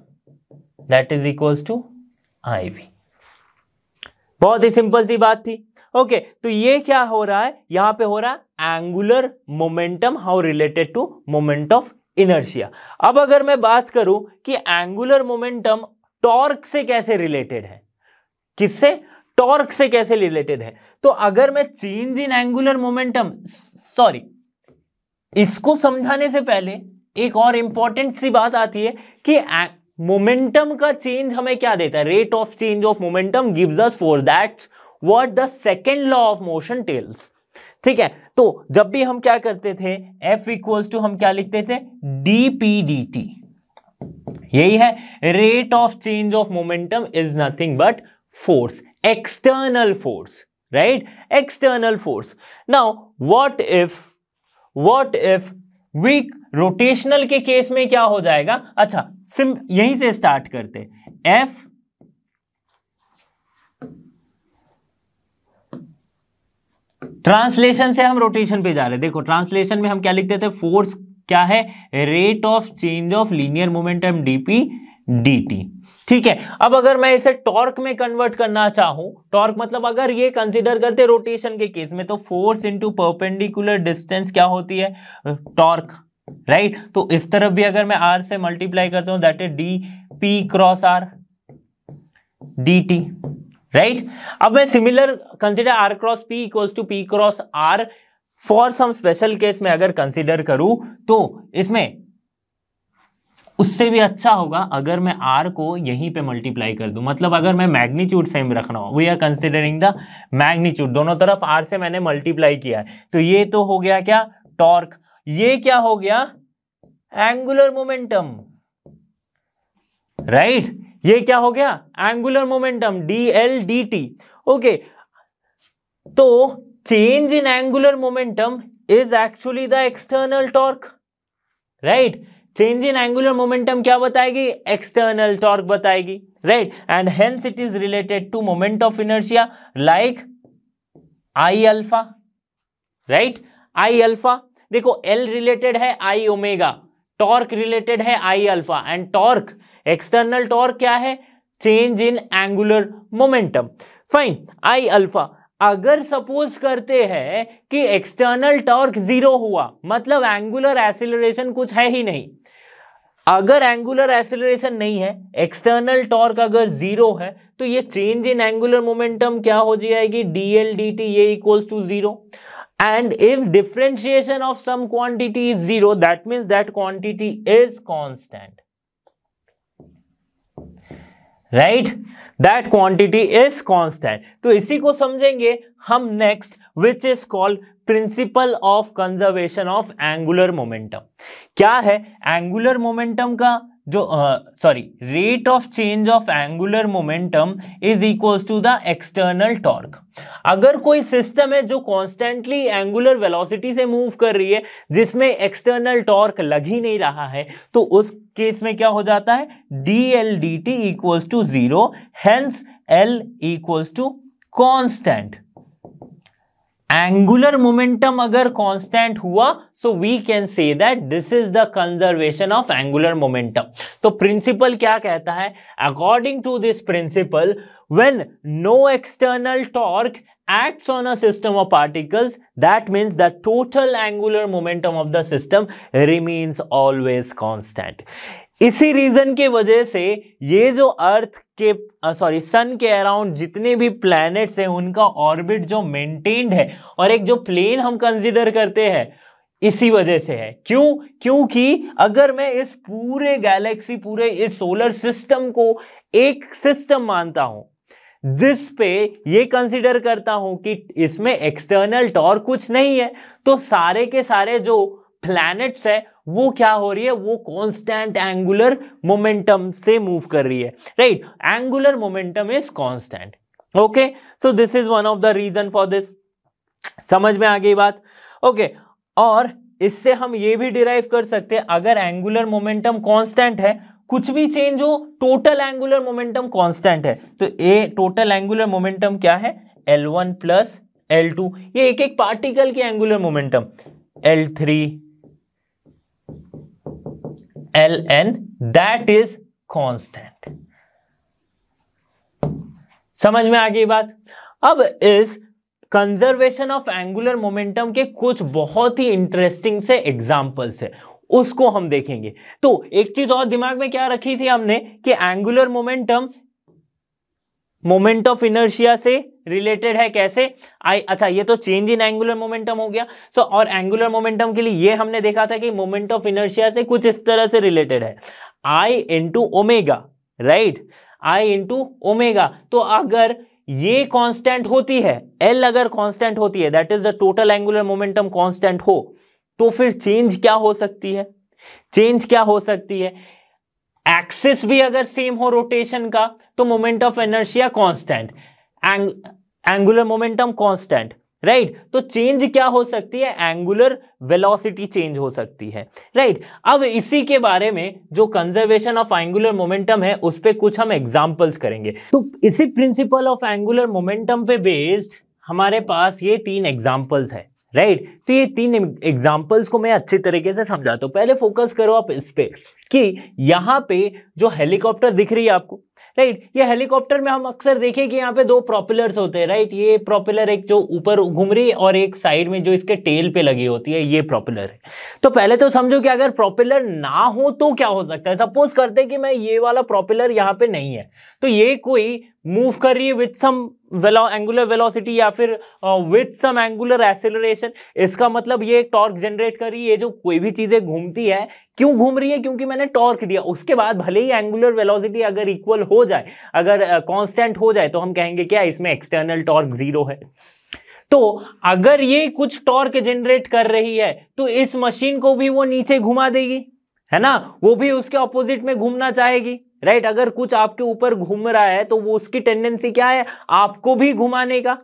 that is equals to IV. बहुत ही simple सी बात थी. Okay, तो ये क्या हो रहा है, यहां पे हो रहा है angular momentum how related to moment of inertia. अब अगर मैं बात करूं कि एंगुलर मोमेंटम टॉर्क से कैसे रिलेटेड है, किससे, टॉर्क से कैसे रिलेटेड है, तो अगर मैं change in angular momentum, sorry, इसको समझाने से पहले एक और इंपॉर्टेंट सी बात आती है कि मोमेंटम का चेंज हमें क्या देता है, rate of change of momentum gives us for that what the second law of motion tells. ठीक है, तो जब भी हम क्या करते थे, F इक्वल्स टू हम क्या लिखते थे, dp/dt, यही है, rate of change of momentum is nothing but force, external force, right, external force. Now what if we rotational के केस में क्या हो जाएगा, अच्छा यहीं से स्टार्ट करते, F ट्रांसलेशन से हम रोटेशन पे जा रहे हैं. देखो ट्रांसलेशन में हम क्या लिखते थे, फोर्स क्या है, rate of change of linear momentum dp/dt. ठीक है, अब अगर मैं इसे टॉर्क में कन्वर्ट करना चाहूं, टॉर्क मतलब अगर ये कंसीडर करते रोटेशन के केस में, तो फोर्स इनटू परपेंडिकुलर डिस्टेंस क्या होती है, टॉर्क, राइट. तो इस तरफ भी अगर मैं r से मल्टीप्लाई करता हूं, that is dp/r dt, right. अब मैं similar consider r cross p equals to p cross r for some special case में अगर कंसीडर करूं, तो इसमें उससे भी अच्छा होगा अगर मैं r को यहीं पे मल्टीप्लाई कर दूं. मतलब अगर मैं मैग्नीट्यूड सेम रखना हो, we are considering the magnitude, दोनों तरफ r से मैंने मल्टीप्लाई किया है, तो ये तो हो गया क्या, टॉर्क. ये क्या हो गया, एंगुलर मोमेंटम, राइट. ये क्या हो गया, एंगुलर मोमेंटम dl/dt. ओके, तो change in angular momentum is actually the external torque, right. Change in angular momentum क्या बताएगी, एक्सटर्नल टॉर्क बताएगी, right. And hence it is related to moment of inertia like I alpha, right. I alpha, देखो L related है I omega, torque related है I alpha, and torque, external torque क्या है, change in angular momentum. Fine, I alpha. अगर suppose करते हैं कि external torque 0 हुआ, मतलब एंगुलर एक्सीलरेशन कुछ है ही नहीं. अगर एंगुलर एक्सीलरेशन नहीं है, एक्सटर्नल टॉर्क अगर 0 है, तो ये चेंज इन एंगुलर मोमेंटम क्या हो जाएगी, dl/dt, ये equals to 0. And if differentiation of some quantity is 0, that means that quantity is constant, right. That quantity is constant. तो इसी को समझेंगे हम next, which is called principle of conservation of angular momentum. क्या है, angular momentum का जो rate of change of angular momentum is equals to the external torque. अगर कोई सिस्टम है जो कॉन्स्टेंटली एंगुलर वेलोसिटी से मूव कर रही है, जिसमें एक्सटर्नल टॉर्क लग ही नहीं रहा है, तो उस केस में क्या हो जाता है, dl/dt equals to 0, hence L equals to constant. Angular momentum अगर कांस्टेंट हुआ so we can say that this is the conservation of angular momentum. तो प्रिंसिपल क्या कहता है, according to this principle when no external torque acts on a system of particles, that means the total angular momentum of the system remains always constant। इसी reason के वजह से ये जो अर्थ के सन के अराउंड जितने भी प्लैनेट्स हैं उनका ऑर्बिट जो मेंटेन्ड है और एक जो प्लेन हम कंसीडर करते हैं इसी वजह से है। क्यों? क्योंकि अगर मैं इस पूरे गैलेक्सी, पूरे इस सोलर सिस्टम को एक सिस्टम मानता हूं जिस पे ये कंसीडर करता हूं कि इसमें एक्सटर्नल टॉर्क कुछ नहीं है, तो सारे के सारे जो प्लैनेट्स है वो क्या हो रही है, वो कांस्टेंट एंगुलर मोमेंटम से मूव कर रही है, right. Angular momentum is constant. Okay, so this is one of the reason for this. समझ में आ गई बात? ओके, और इससे हम ये भी डिराइव कर सकते हैं, अगर एंगुलर मोमेंटम कांस्टेंट है, कुछ भी चेंज हो, टोटल एंगुलर मोमेंटम कांस्टेंट है, तो ए टोटल एंगुलर मोमेंटम क्या है, L1 प्लस L2। ये एक एक पार्टिकल की angular momentum L3 Ln, that is constant. समझ में आ गई बात? अब इस कंजर्वेशन ऑफ एंगुलर मोमेंटम के कुछ बहुत ही इंटरेस्टिंग से एग्जांपल्स है, उसको हम देखेंगे। तो एक चीज और दिमाग में क्या रखी थी हमने कि angular momentum moment of inertia से रिलेटेड है। कैसे? अच्छा, ये तो चेंज इन एंगुलर मोमेंटम हो गया। सो और एंगुलर मोमेंटम के लिए ये हमने देखा था कि मोमेंट ऑफ इनर्शिया से कुछ इस तरह से रिलेटेड है, I into omega, right, I into omega. तो अगर ये कांस्टेंट होती है, L अगर कांस्टेंट होती है, that is the total angular momentum constant हो, तो फिर चेंज क्या हो सकती है? चेंज क्या हो सकती है? एक्सिस भी अगर सेम हो रोटेशन का तो moment of inertia constant, angular momentum constant, right. तो चेंज क्या हो सकती है? एंगुलर वेलोसिटी चेंज हो सकती है, राइट। अब इसी के बारे में जो कंजर्वेशन ऑफ एंगुलर मोमेंटम है उस पे कुछ हम एग्जांपल्स करेंगे। तो इसी प्रिंसिपल ऑफ एंगुलर मोमेंटम पे बेस्ड हमारे पास ये 3 एग्जांपल्स है, राइट। तो ये 3 एग्जांपल्स को मैं अच्छे तरीके से समझाता हूं। पहले फोकस करो आप इस पे कि यहां पे जो हेलीकॉप्टर दिख रही है आपको, राइट, ये हेलीकॉप्टर में हम अक्सर देखें कि यहाँ पे 2 प्रोपेलर्स होते हैं, राइट। ये प्रोपेलर एक जो ऊपर घूम रही है और एक साइड में जो इसके टेल पे लगी होती है, ये प्रोपेलर है। तो पहले तो समझो कि अगर प्रोपेलर ना हो तो क्या हो सकता है। सपोज करते कि मैं ये वाला प्रोपेलर यहाँ पे नहीं है, तो ये कोई मूव कर रही है विथ सम एंगुलर वेलोसिटी या फिर विथ सम एंगुलर एक्सेलरेशन। इसका मतलब ये टॉर्क जनरेट कर रही है। जो कोई भी चीजें घूमती है, क्यों घूम रही है? क्योंकि मैंने टॉर्क दिया। उसके बाद भले ही एंगुलर वेलोसिटी अगर इक्वल हो जाए, अगर कांस्टेंट हो जाए, तो हम कहेंगे क्या, इसमें एक्सटर्नल टॉर्क 0 है। तो अगर ये कुछ टॉर्क जनरेट कर रही है तो इस मशीन को भी वो नीचे घुमा देगी, है ना, वो भी उसके ऑपोजिट में घूमना चाहेगी, राइट। अगर कुछ आपके ऊपर घूम रहा है तो वो उसकी टेंडेंसी क्या है, आपको भी घुमाने का,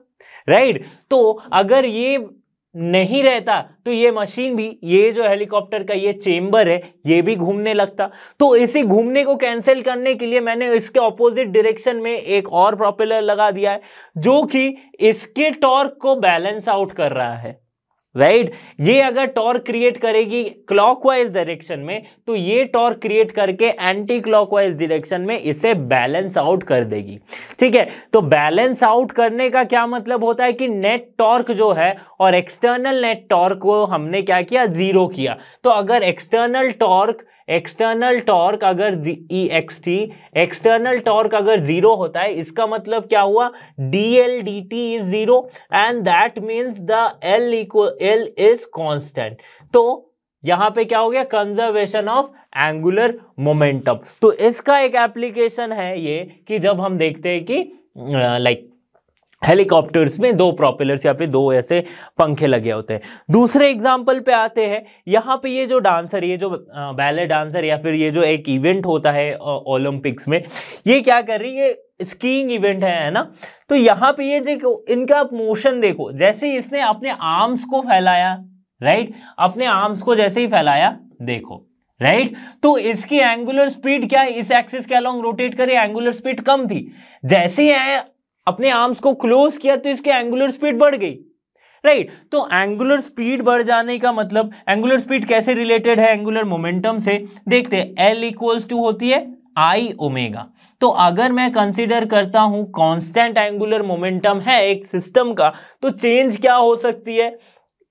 राइट। तो अगर ये नहीं रहता तो ये मशीन भी, ये जो हेलीकॉप्टर का ये चेंबर है, ये भी घूमने लगता। तो इसी घूमने को कैंसिल करने के लिए मैंने इसके ऑपोजिट डायरेक्शन में एक और प्रोपेलर लगा दिया है जो कि इसके टॉर्क को बैलेंस आउट कर रहा है, राइट। ये अगर टॉर्क क्रिएट करेगी क्लॉकवाइज डायरेक्शन में, तो ये टॉर्क क्रिएट करके एंटी क्लॉकवाइज डायरेक्शन में इसे बैलेंस आउट कर देगी, ठीक है। तो बैलेंस आउट करने का क्या मतलब होता है कि नेट टॉर्क जो है और एक्सटर्नल नेट टॉर्क को हमने क्या किया, 0 किया। तो अगर एक्सटर्नल टॉर्क अगर EXT एक्सटर्नल टॉर्क अगर 0 होता है, इसका मतलब क्या हुआ, DL dt is 0 and that means the L is constant. तो यहां पे क्या हो गया, कंजर्वेशन ऑफ एंगुलर मोमेंटम। तो इसका एक एप्लीकेशन है ये कि जब हम देखते हैं कि लाइक हेलीकॉप्टर्स में 2 प्रोपेलर्स या फिर 2 ऐसे पंखे लगे होते हैं। दूसरे एग्जाम्पल पे आते हैं। यहाँ पे ये जो डांसर, ये जो बैले डांसर या फिर ये जो एक इवेंट होता है ओलंपिक्स में, ये क्या कर रही है, स्कीइंग इवेंट है ना। तो यहाँ पे ये जो इनका मोशन देखो, जैसे इसने अपने आर्म्स को फैलाया, राइट, अपने आर्म्स को जैसे ही फैलाया, देखो, राइट। तो इसकी एंगुलर स्पीड क्या है, इस एक्सिस के अलोंग रोटेट करे, एंगुलर स्पीड कम थी। जैसे ही अपने आर्म्स को क्लोज किया तो इसकी एंगुलर स्पीड बढ़ गई, राइट। तो एंगुलर स्पीड बढ़ जाने का मतलब, एंगुलर स्पीड कैसे रिलेटेड है एंगुलर मोमेंटम से, देखते हैं। L इक्वल्स टू होती है आई ओमेगा। तो अगर मैं कंसीडर करता हूं कांस्टेंट एंगुलर मोमेंटम है एक सिस्टम का, तो चेंज क्या हो सकती है,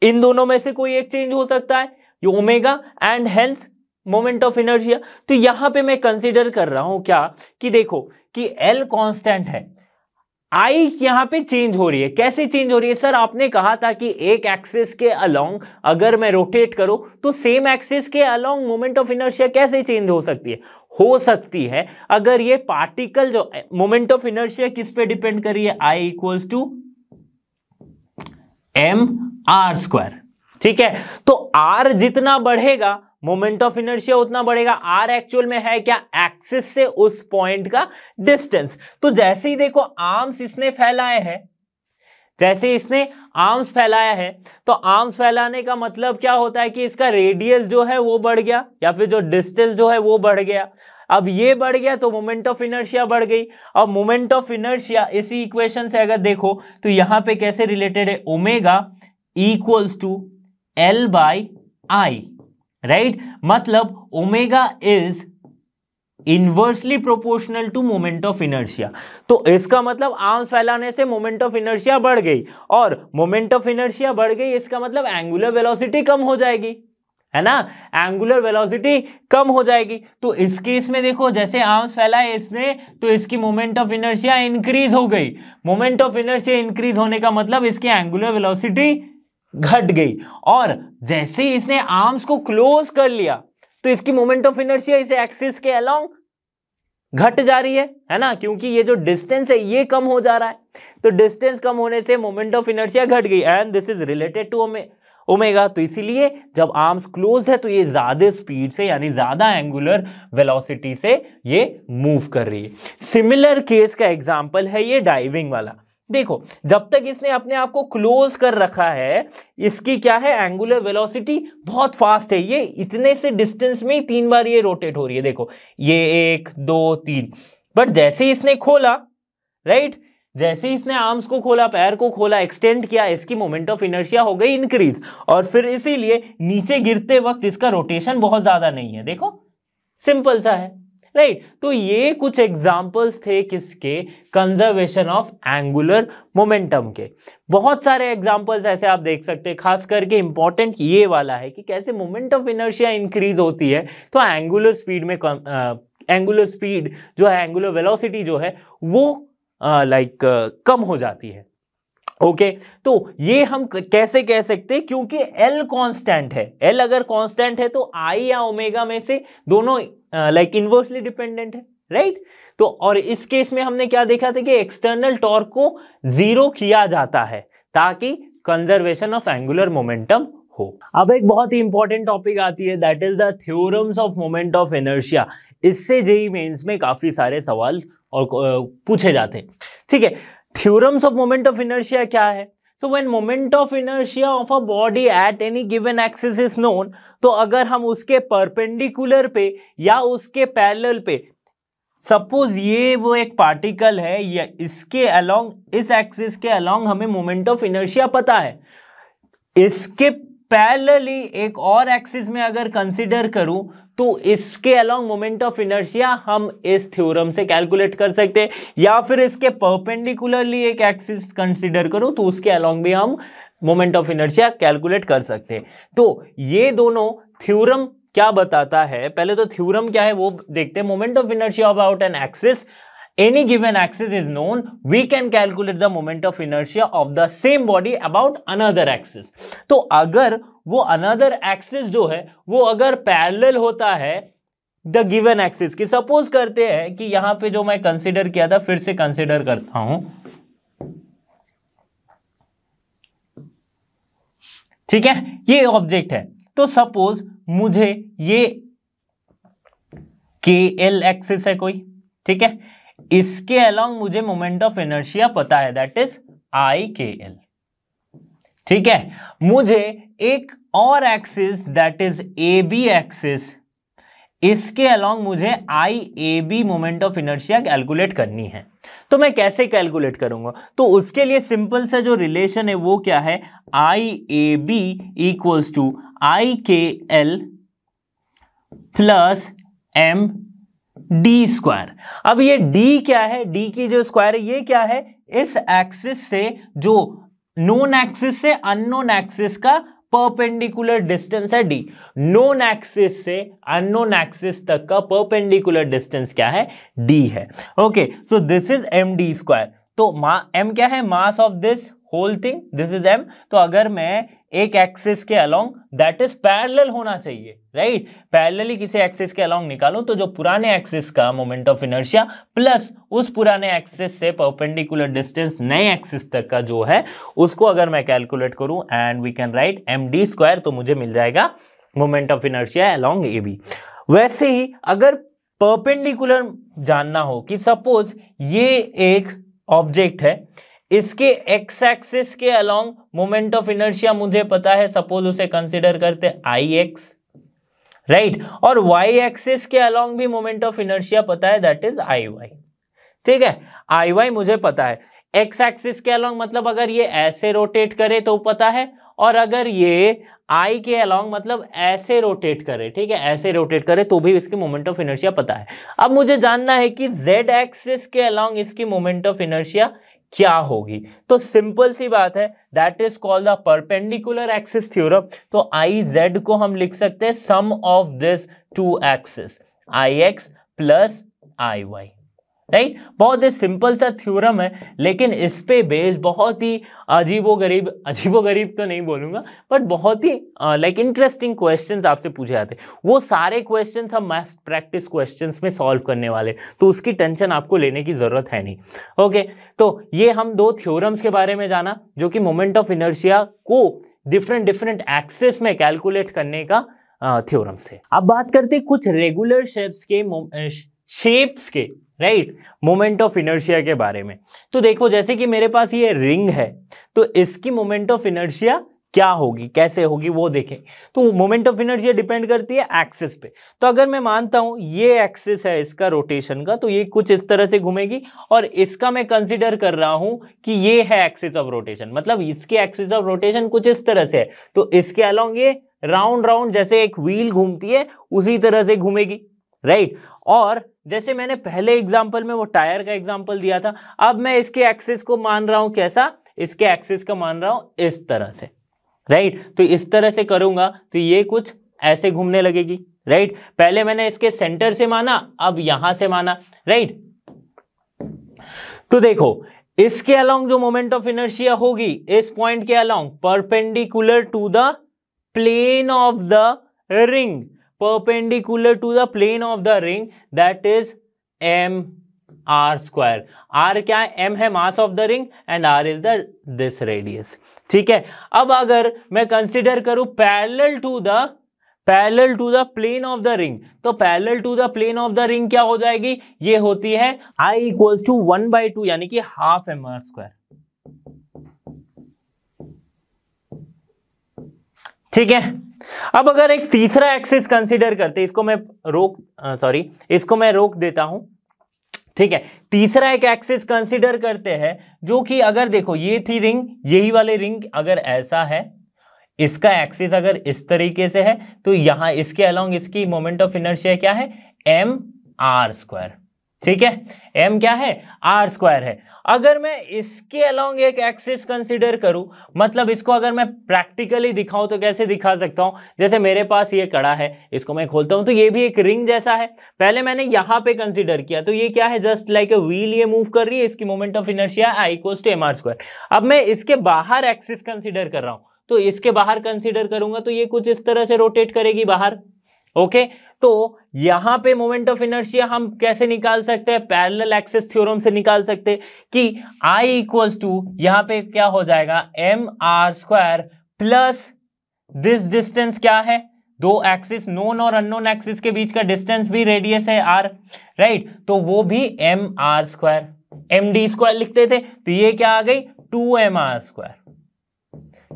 इन दोनों में से कोई एक चेंज हो सकता है, ये omega and hence moment of inertia. तो यहां पे मैं कंसीडर कर रहा हूं क्या, कि देखो कि L कांस्टेंट है, आई यहां पे चेंज हो रही है। कैसे चेंज हो रही है सर, आपने कहा था कि एक एक्सिस के अलोंग अगर मैं रोटेट करूं तो सेम एक्सिस के अलोंग मोमेंट ऑफ इनर्शिया कैसे चेंज हो सकती है अगर ये पार्टिकल जो मोमेंट ऑफ इनर्शिया किस पे डिपेंड कर रही है, I equals to M R square. ठीक है, तो आर जितना बढ़ेगा मोमेंट ऑफ इनर्शिया उतना बढ़ेगा। आर एक्चुअल में है क्या, एक्सिस से उस पॉइंट का डिस्टेंस। तो जैसे ही देखो आर्म्स इसने फैलाए हैं, जैसे इसने आर्म्स फैलाया है, तो आर्म्स फैलाने का मतलब क्या होता है कि इसका रेडियस जो है वो बढ़ गया, या फिर जो डिस्टेंस जो है वो बढ़ गया। अब ये बढ़ गया तो मोमेंट ऑफ इनर्शिया बढ़ गई। अब मोमेंट ऑफ इनर्शिया इसी इक्वेशन से अगर देखो तो यहां पे कैसे रिलेटेड है, omega equals to L by I, right. मतलब omega is inversely proportional to moment of inertia. तो इसका मतलब आर्म्स फैलाने से मोमेंट ऑफ इनर्शिया बढ़ गई, और मोमेंट ऑफ इनर्शिया बढ़ गई इसका मतलब एंगुलर वेलोसिटी कम हो जाएगी, है ना, एंगुलर वेलोसिटी कम हो जाएगी। तो इस केस में देखो जैसे आर्म्स फैलाए इसने, तो इसकी मोमेंट ऑफ इनर्शिया इंक्रीज हो गई। मोमेंट ऑफ इनर्शिया इंक्रीज होने का मतलब इसकी एंगुलर वेलोसिटी घट गई। और जैसे ही इसने आर्म्स को क्लोज कर लिया तो इसकी मोमेंट ऑफ इनर्शिया इस एक्सिस के अलोंग घट जा रही है ना, क्योंकि ये जो डिस्टेंस है ये कम हो जा रहा है। तो डिस्टेंस कम होने से मोमेंट ऑफ इनर्शिया घट गई, and this is related to omega. तो इसीलिए जब आर्म्स क्लोज है तो ये ज्यादा स्पीड से यानी ज्यादा एंगुलर वेलोसिटी से ये मूव कर रही है। सिमिलर केस का एग्जांपल है ये डाइविंग वाला। देखो जब तक इसने अपने आप को क्लोज कर रखा है, इसकी क्या है, एंगुलर वेलोसिटी बहुत फास्ट है। ये इतने से डिस्टेंस में 3 बार ये रोटेट हो रही है, देखो ये 1 2 3। बट जैसे ही इसने खोला, राइट, जैसे ही इसने आर्म्स को खोला, पैर को खोला, एक्सटेंड किया, इसकी मोमेंट ऑफ इनर्शिया हो गई इंक्रीज, और फिर इसीलिए नीचे गिरते वक्त इसका रोटेशन बहुत ज्यादा नहीं है। देखो सिंपल सा है, राइट। तो ये कुछ एग्जांपल्स थे किसके, कंजर्वेशन ऑफ एंगुलर मोमेंटम के। बहुत सारे एग्जांपल्स ऐसे आप देख सकते हैं, खास करके इंपॉर्टेंट ये वाला है कि कैसे मोमेंट ऑफ इनर्शिया इंक्रीज होती है तो एंगुलर स्पीड में एंगुलर स्पीड जो है, एंगुलर वेलोसिटी जो है वो कम हो जाती है। ओके, तो ये हम कैसे कह सकते हैं, क्योंकि L कांस्टेंट है। L अगर कांस्टेंट है तो I या ओमेगा में से दोनों इनवर्सली डिपेंडेंट है, राइट। तो और इस केस में हमने क्या देखा था कि एक्सटर्नल टॉर्क को 0 किया जाता है ताकि कंजर्वेशन ऑफ एंगुलर मोमेंटम हो। अब एक बहुत ही इंपॉर्टेंट टॉपिक आती है, that is the theorems of moment of inertia. इससे जेईई मेंस में काफी सारे सवाल और पूछे जाते हैं, ठीक है। Theorems of moment of inertia क्या है, so when moment of inertia of a body at any given axis is known, तो अगर हम उसके परपेंडिकुलर पे या उसके पैरेलल पे, सपोज ये वो एक पार्टिकल है या इसके अलोंग, इस एक्सिस के अलोंग हमें मोमेंट ऑफ इनर्शिया पता है, इसके पैरेलली एक और एक्सिस में अगर कंसीडर करूं तो इसके अलोंग मोमेंट ऑफ इनर्शिया हम इस थ्योरम से कैलकुलेट कर सकते हैं, या फिर इसके परपेंडिकुलरली एक एक्सिस कंसीडर करूं तो उसके अलोंग भी हम मोमेंट ऑफ इनर्शिया कैलकुलेट कर सकते हैं। तो ये दोनों थ्योरम क्या बताता है, पहले तो थ्योरम क्या है वो देखते हैं। Moment of inertia about an axis, any given axis is known, we can calculate the moment of inertia of the same body about another axis। तो अगर वो another axis जो है वो अगर parallel होता है the given axis की, सपोज करते हैं कि यहां पे जो मैं कंसिडर किया था, फिर से कंसिडर करता हूं, ठीक है, ये ऑब्जेक्ट है। तो सपोज मुझे ये KL एक्सिस है कोई, ठीक है, इसके अलोंग मुझे मोमेंट ऑफ इनर्शिया पता है, दैट इज IKL, ठीक है। मुझे एक और axis that is AB axis, इसके अलोंग मुझे I A B moment of inertia calculate करनी है। तो मैं कैसे कैलकुलेट करूंगा? तो उसके लिए सिंपल सा जो रिलेशन है वो क्या है, I A B equals to I K L plus M D square. अब ये डी क्या है, डी की जो स्क्वायर है ये क्या है, इस एक्सिस से जो नोन एक्सिस से अननोन एक्सिस का परपेंडिकुलर डिस्टेंस है डी। नोन एक्सिस से अननोन एक्सिस तक का परपेंडिकुलर डिस्टेंस क्या है, डी है। Okay, so this is M D square. तो एम क्या है, mass of this whole thing, this is M. तो अगर मैं एक एक्सिस के अलोंग, दैट इज पैरेलल होना चाहिए, राइट, पैरेलली किसी एक्सिस के अलोंग निकालूं तो जो पुराने एक्सिस का मोमेंट ऑफ इनर्शिया प्लस उस पुराने एक्सिस से परपेंडिकुलर डिस्टेंस नए एक्सिस तक का जो है उसको अगर मैं कैलकुलेट करूं, and we can write M D square, तो मुझे मिल जाएगा moment of inertia along A B. वैसे ही अगर परपेंडिकुलर जानना हो कि सपोज ये एक ऑब्जेक्ट है, इसके एक्स एक्सिस के अलोंग मोमेंट ऑफ इनर्शिया मुझे पता है, सपोज उसे कंसीडर करते आई एक्स, राइट, और वाई एक्सिस के अलोंग भी मोमेंट ऑफ इनर्शिया पता है, दैट इज आई वाई। ठीक है, आई वाई मुझे पता है। एक्स एक्सिस के अलोंग मतलब अगर ये ऐसे रोटेट करे तो पता है, और अगर ये आई के अलोंग मतलब ऐसे रोटेट करे, ठीक है, ऐसे रोटेट करे तो भी इसकी मोमेंट ऑफ इनर्शिया पता है। अब मुझे जानना है कि जेड एक्सिस के अलोंग इसकी मोमेंट ऑफ इनर्शिया क्या होगी। तो सिंपल सी बात है, that is called the perpendicular axis theorem. तो आई जेड को हम लिख सकते हैं sum of this two axis, I X plus I Y, right. बहुत ही सिंपल सा थ्योरम है, लेकिन इस पे बेस बहुत ही अजीबोगरीब तो नहीं बोलूंगा, बट बहुत ही लाइक इंटरेस्टिंग क्वेश्चंस आपसे पूछे जाते हैं। वो सारे क्वेश्चंस हम मैथ प्रैक्टिस क्वेश्चंस में सॉल्व करने वाले, तो उसकी टेंशन आपको लेने की जरूरत है नहीं। ओके, तो ये हम दो थ्योरम्स के बारे में जाना जो कि मोमेंट ऑफ इनर्शिया को डिफरेंट एक्सिस में कैलकुलेट करने का थ्योरम्स थे। अब बात करते हैं कुछ रेगुलर शेप्स के राइट मोमेंट ऑफ इनर्शिया के बारे में। तो देखो, जैसे कि मेरे पास ये रिंग है, तो इसकी मोमेंट ऑफ इनर्शिया क्या होगी, कैसे होगी वो देखें। तो मोमेंट ऑफ इनर्शिया डिपेंड करती है एक्सिस पे। तो अगर मैं मानता हूं ये एक्सिस है इसका रोटेशन का, तो ये कुछ इस तरह से घूमेगी, और इसका मैं कंसीडर कर रहा हूं कि ये है एक्सिस ऑफ रोटेशन, मतलब इसके एक्सिस ऑफ रोटेशन कुछ इस तरह से है, तो इसके अलोंग ये राउंड जैसे एक व्हील घूमती है उसी तरह से घूमेगी, राइट। और जैसे मैंने पहले एग्जांपल में वो टायर का एग्जांपल दिया था, अब मैं इसके एक्सिस को मान रहा हूं कैसा, इसके एक्सिस का मान रहा हूं इस तरह से, राइट। तो इस तरह से करूंगा तो ये कुछ ऐसे घूमने लगेगी, राइट। पहले मैंने इसके सेंटर से माना, अब यहां से माना, राइट। तो देखो, इसके अलोंग जो मोमेंट ऑफ इनर्शिया होगी इस पॉइंट के along perpendicular to the plane of the ring, perpendicular to the plane of the ring, that is m r square। r क्या है, m है mass of the ring and r is the this radius. ठीक है, अब अगर मैं consider करूं parallel to the plane of the ring, तो parallel to the plane of the ring क्या हो जाएगी, ये होती है I इक्वल्स टू 1/2 यानी कि हाफ एम आर स्क्वायर। ठीक है, अब अगर एक तीसरा एक्सिस कंसीडर करते, इसको मैं रोक देता हूं। ठीक है, तीसरा एक एक्सिस कंसीडर करते हैं जो कि अगर देखो ये थी रिंग, यही वाले रिंग अगर ऐसा है, इसका एक्सिस अगर इस तरीके से है, तो यहां इसके अलोंग इसकी मोमेंट ऑफ इनर्शिया क्या है, एम आर स्क्वायर। ठीक है, m क्या है, r स्क्वायर है। अगर मैं इसके अलोंग एक एक्सिस कंसीडर करूं, मतलब इसको अगर मैं प्रैक्टिकली दिखाऊं तो कैसे दिखा सकता हूं, जैसे मेरे पास ये कड़ा है, इसको मैं खोलता हूं तो ये भी एक रिंग जैसा है। पहले मैंने यहां पे कंसीडर किया, तो ये क्या है, जस्ट लाइक अ व्हील, ये मूव कर रही है, इसकी moment of inertia I equals to mr square. अब मैं इसके बाहर एक्सिस कंसीडर कर रहा हूं, तो इसके बाहर कंसीडर करूंगा तो ये कुछ इस तरह से रोटेट करेगी बाहर। ओके, तो यहां पे मोमेंट ऑफ इनर्शिया हम कैसे निकाल सकते हैं, पैरेलल एक्सिस थ्योरम से निकाल सकते हैं कि I इक्वल्स टू यहां पे क्या हो जाएगा, M R square plus this distance क्या है, दो एक्सिस नोन और अननोन एक्सिस के बीच का डिस्टेंस भी रेडियस है r, राइट। तो वो भी M R square, M D square लिखते थे, तो ये क्या आ गई 2mr स्क्वायर।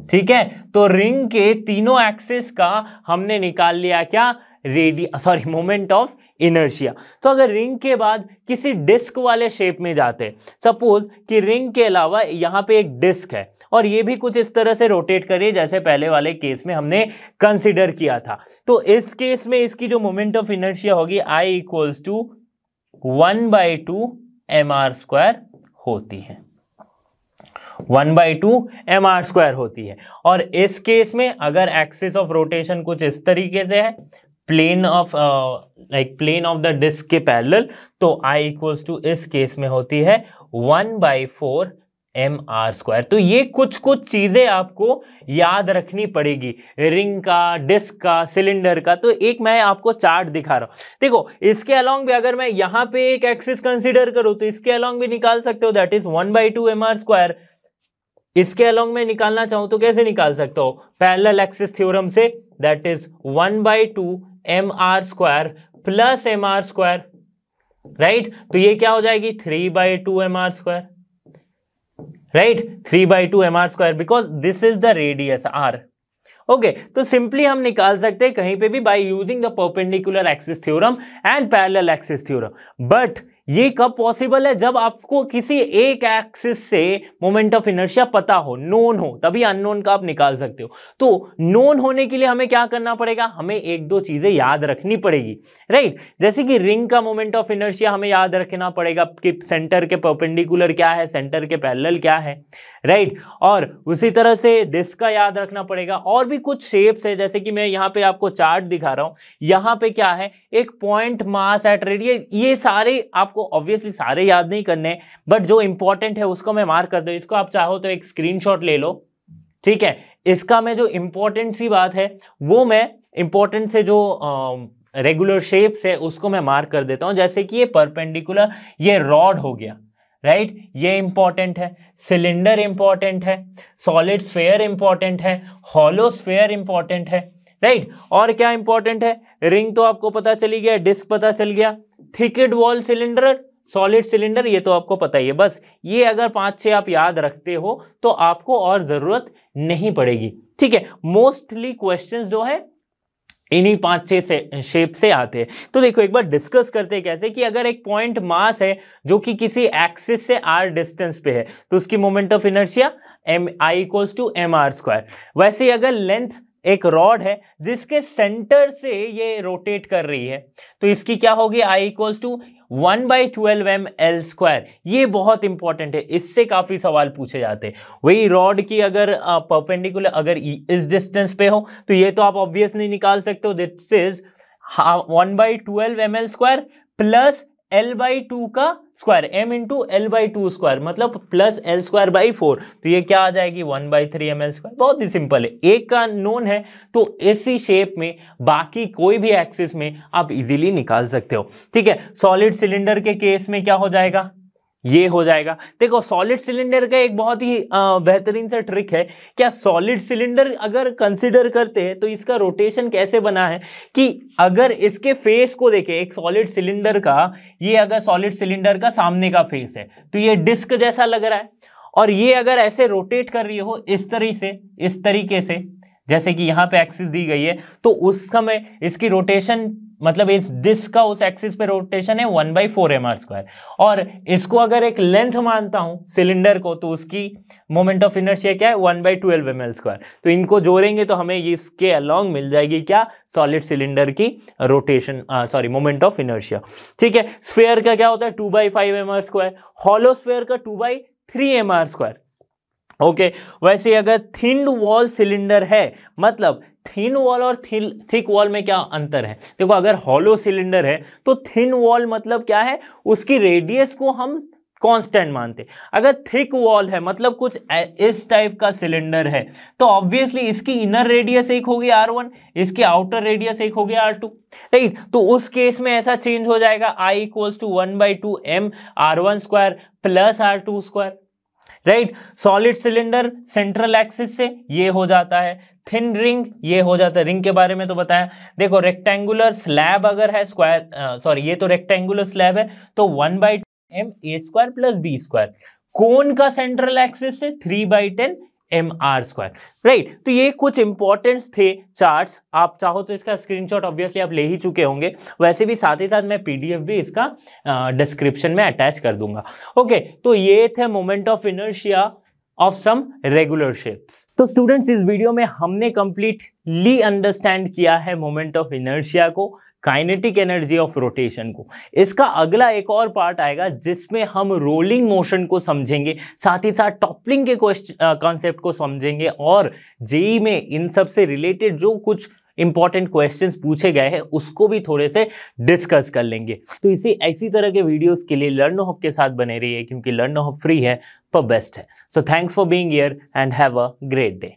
ठीक है, तो रिंग के तीनों एक्सिस का हमने निकाल लिया क्या, मोमेंट ऑफ इनर्शिया। तो अगर रिंग के बाद किसी डिस्क वाले शेप में जाते, सपोज कि रिंग के अलावा यहाँ पे एक डिस्क है और ये भी कुछ इस तरह से रोटेट करिए जैसे पहले वाले केस में हमने कंसिडर किया था, तो इस केस में इसकी जो मोमेंट ऑफ इनर्शिया होगी I इक्वल्स टू 1/2 mr² होती है, 1/2 mr² होती है। और इस केस में अगर एक्सिस ऑफ रोटेशन कुछ इस तरीके से है, प्लेन ऑफ द डिस्क के पैरेलल, तो I इक्वल्स टू इस केस में होती है 1/4 mr²। तो ये कुछ चीजें आपको याद रखनी पड़ेगी, रिंग का, डिस्क का, सिलेंडर का। तो एक मैं आपको चार्ट दिखा रहा हूं, देखो इसके अलोंग भी अगर मैं यहां पे एक एक्सिस कंसीडर करूं तो इसके अलोंग भी निकाल सकते हो, दैट इज 1/2 mr²। इसके अलोंग में निकालना चाहूं तो कैसे निकाल सकते हो, पैरेलल एक्सिस थ्योरम से, that is 1/2 mr² plus mr², right. तो ये क्या हो जाएगी 3/2 mr², right, 3/2 mr², because this is the radius r। Okay, तो सिंपली हम निकाल सकते हैं कहीं पे भी by using the perpendicular axis theorem and parallel axis theorem. But ये कब पॉसिबल है, जब आपको किसी एक एक्सिस से मोमेंट ऑफ इनर्शिया पता हो, नोन हो, तभी अननोन का आप निकाल सकते हो। तो नोन होने के लिए हमें क्या करना पड़ेगा, हमें एक दो चीजें याद रखनी पड़ेगी, राइट। जैसे कि रिंग का मोमेंट ऑफ इनर्शिया हमें याद रखना पड़ेगा कि सेंटर के परपेंडिकुलर क्या है, सेंटर के पैरेलल क्या है, राइट। और उसी तरह से डिस्क का याद रखना पड़ेगा। और भी कुछ शेप्स है, जैसे कि मैं यहाँ पे आपको चार्ट दिखा रहा हूँ, यहाँ पे क्या है, एक पॉइंट, मास एट रेडियस, ये सारे आपको ऑब्वियसली सारे याद नहीं करने, बट जो इंपॉर्टेंट है उसको मैं मार्क कर दूं। इसको आप चाहो तो एक स्क्रीनशॉट ले लो, ठीक है। इसका मैं जो इंपॉर्टेंट सी बात है वो मैं इंपॉर्टेंट से जो रेगुलर शेप्स है उसको मैं मार्क कर देता हूं। जैसे कि ये परपेंडिकुलर, ये रॉड हो गया, राइट, ये इंपॉर्टेंट है, सिलेंडर इंपॉर्टेंट है, सॉलिड स्फीयर इंपॉर्टेंट है, हॉलो स्फीयर इंपॉर्टेंट है, राइट। और क्या इंपॉर्टेंट है, रिंग तो आपको पता चली गया, डिस्क पता चल गया, थिकेड वॉल सिलेंडर, सॉलिड सिलेंडर, ये तो आपको पता ही है। बस ये अगर 5-6 आप याद रखते हो तो आपको और जरूरत नहीं पड़ेगी, ठीक है। मोस्टली क्वेश्चंस जो है इन्हीं 5-6 शेप से आते हैं। तो देखो एक बार डिस्कस करते हैं कैसे, कि अगर एक पॉइंट मास है जो कि किसी एक्सिस से r डिस्टेंस पे है तो उसकी moment of inertia I equals to mr²। वैसे ही अगर लेंथ एक रॉड है जिसके सेंटर से ये रोटेट कर रही है तो इसकी क्या होगी, I इक्वल्स टू 1/12 ml²। ये बहुत इंपॉर्टेंट है, इससे काफी सवाल पूछे जाते हैं। वही रॉड की अगर परपेंडिकुलर अगर इस डिस्टेंस पे हो तो ये तो आप ऑब्वियसली निकाल सकते हो, this is 1/12 ml² plus L/2 का square, m into L/2 square, मतलब प्लस L²/4। तो ये क्या आ जाएगी 1/3 ml²। बहुत ही सिंपल है, एक का नोन है तो इसी शेप में बाकी कोई भी एक्सिस में आप इजीली निकाल सकते हो, ठीक है। सॉलिड सिलेंडर के केस में क्या हो जाएगा, ये हो जाएगा। देखो सॉलिड सिलेंडर का एक बहुत ही बेहतरीन सा ट्रिक है, क्या सॉलिड सिलेंडर अगर कंसीडर करते हैं तो इसका रोटेशन कैसे बना है, कि अगर इसके फेस को देखें, एक सॉलिड सिलेंडर का, ये अगर सॉलिड सिलेंडर का सामने का फेस है तो ये डिस्क जैसा लग रहा है, और ये अगर ऐसे रोटेट कर रही हो इस तरीके से जैसे कि यहाँ पे एक्सिस दी गई है, तो उस समय इसकी रोटेशन, मतलब इस डिस्क का उस एक्सिस पे रोटेशन है 1/4 mr²। और इसको अगर एक लेंथ मानता हूं सिलेंडर को तो उसकी मोमेंट ऑफ इनर्शिया क्या है 1/12 ml²। तो इनको जोड़ेंगे तो हमें इसके अलोंग मिल जाएगी क्या, सॉलिड सिलेंडर की रोटेशन, मोमेंट ऑफ इनर्शिया, ठीक है। स्फीयर का क्या होता है 2/5 mr², हॉलो स्फीयर का 2/3 mr²। ओके, वैसे अगर थिन वॉल सिलेंडर है, मतलब थिन वॉल और थिक वॉल में क्या अंतर है, देखो अगर हॉलो सिलेंडर है तो थिन वॉल मतलब क्या है, उसकी रेडियस को हम कांस्टेंट मानते। अगर थिक वॉल है मतलब कुछ इस टाइप का सिलेंडर है तो ऑब्वियसली इसकी इनर रेडियस एक होगी r1, इसकी आउटर रेडियस एक होगी r2, राइट। तो उस केस में ऐसा चेंज हो जाएगा, I equals to 1/2 mr1² plus r2², right. Solid cylinder central axis से ये हो जाता है, थिन रिंग ये हो जाता है, रिंग के बारे में तो बताया। देखो रेक्टेंगुलर स्लैब अगर है ये तो रेक्टेंगुलर स्लैब है तो 1/2 ma² प्लस b²। कोन का सेंट्रल एक्सिस से 3/10 mr², राइट। तो ये कुछ इंपॉर्टेंट्स थे चार्ट्स, आप चाहो तो इसका स्क्रीनशॉट ऑब्वियसली आप ले ही चुके होंगे, वैसे भी साथ ही साथ मैं पीडीएफ भी इसका डिस्क्रिप्शन में अटैच कर दूंगा। ओके, तो ये थे moment of inertia of some regular shapes. तो स्टूडेंट्स, इस वीडियो में हमने कंप्लीटली अंडरस्टैंड किया है मोमेंट ऑफ इनर्शिया को, काइनेटिक एनर्जी ऑफ रोटेशन को। इसका अगला एक और पार्ट आएगा जिसमें हम रोलिंग मोशन को समझेंगे, साथ ही साथ टॉपलिंग के कॉन्सेप्ट को समझेंगे, और जेईई में इन सब से रिलेटेड जो कुछ इंपॉर्टेंट क्वेश्चंस पूछे गए हैं उसको भी थोड़े से डिस्कस कर लेंगे। तो इसी तरह के वीडियोस के लिए लर्नो हब के साथ बने रहिए, क्योंकि लर्नो हब फ्री है पर बेस्ट है। So thanks for being here and have a great day.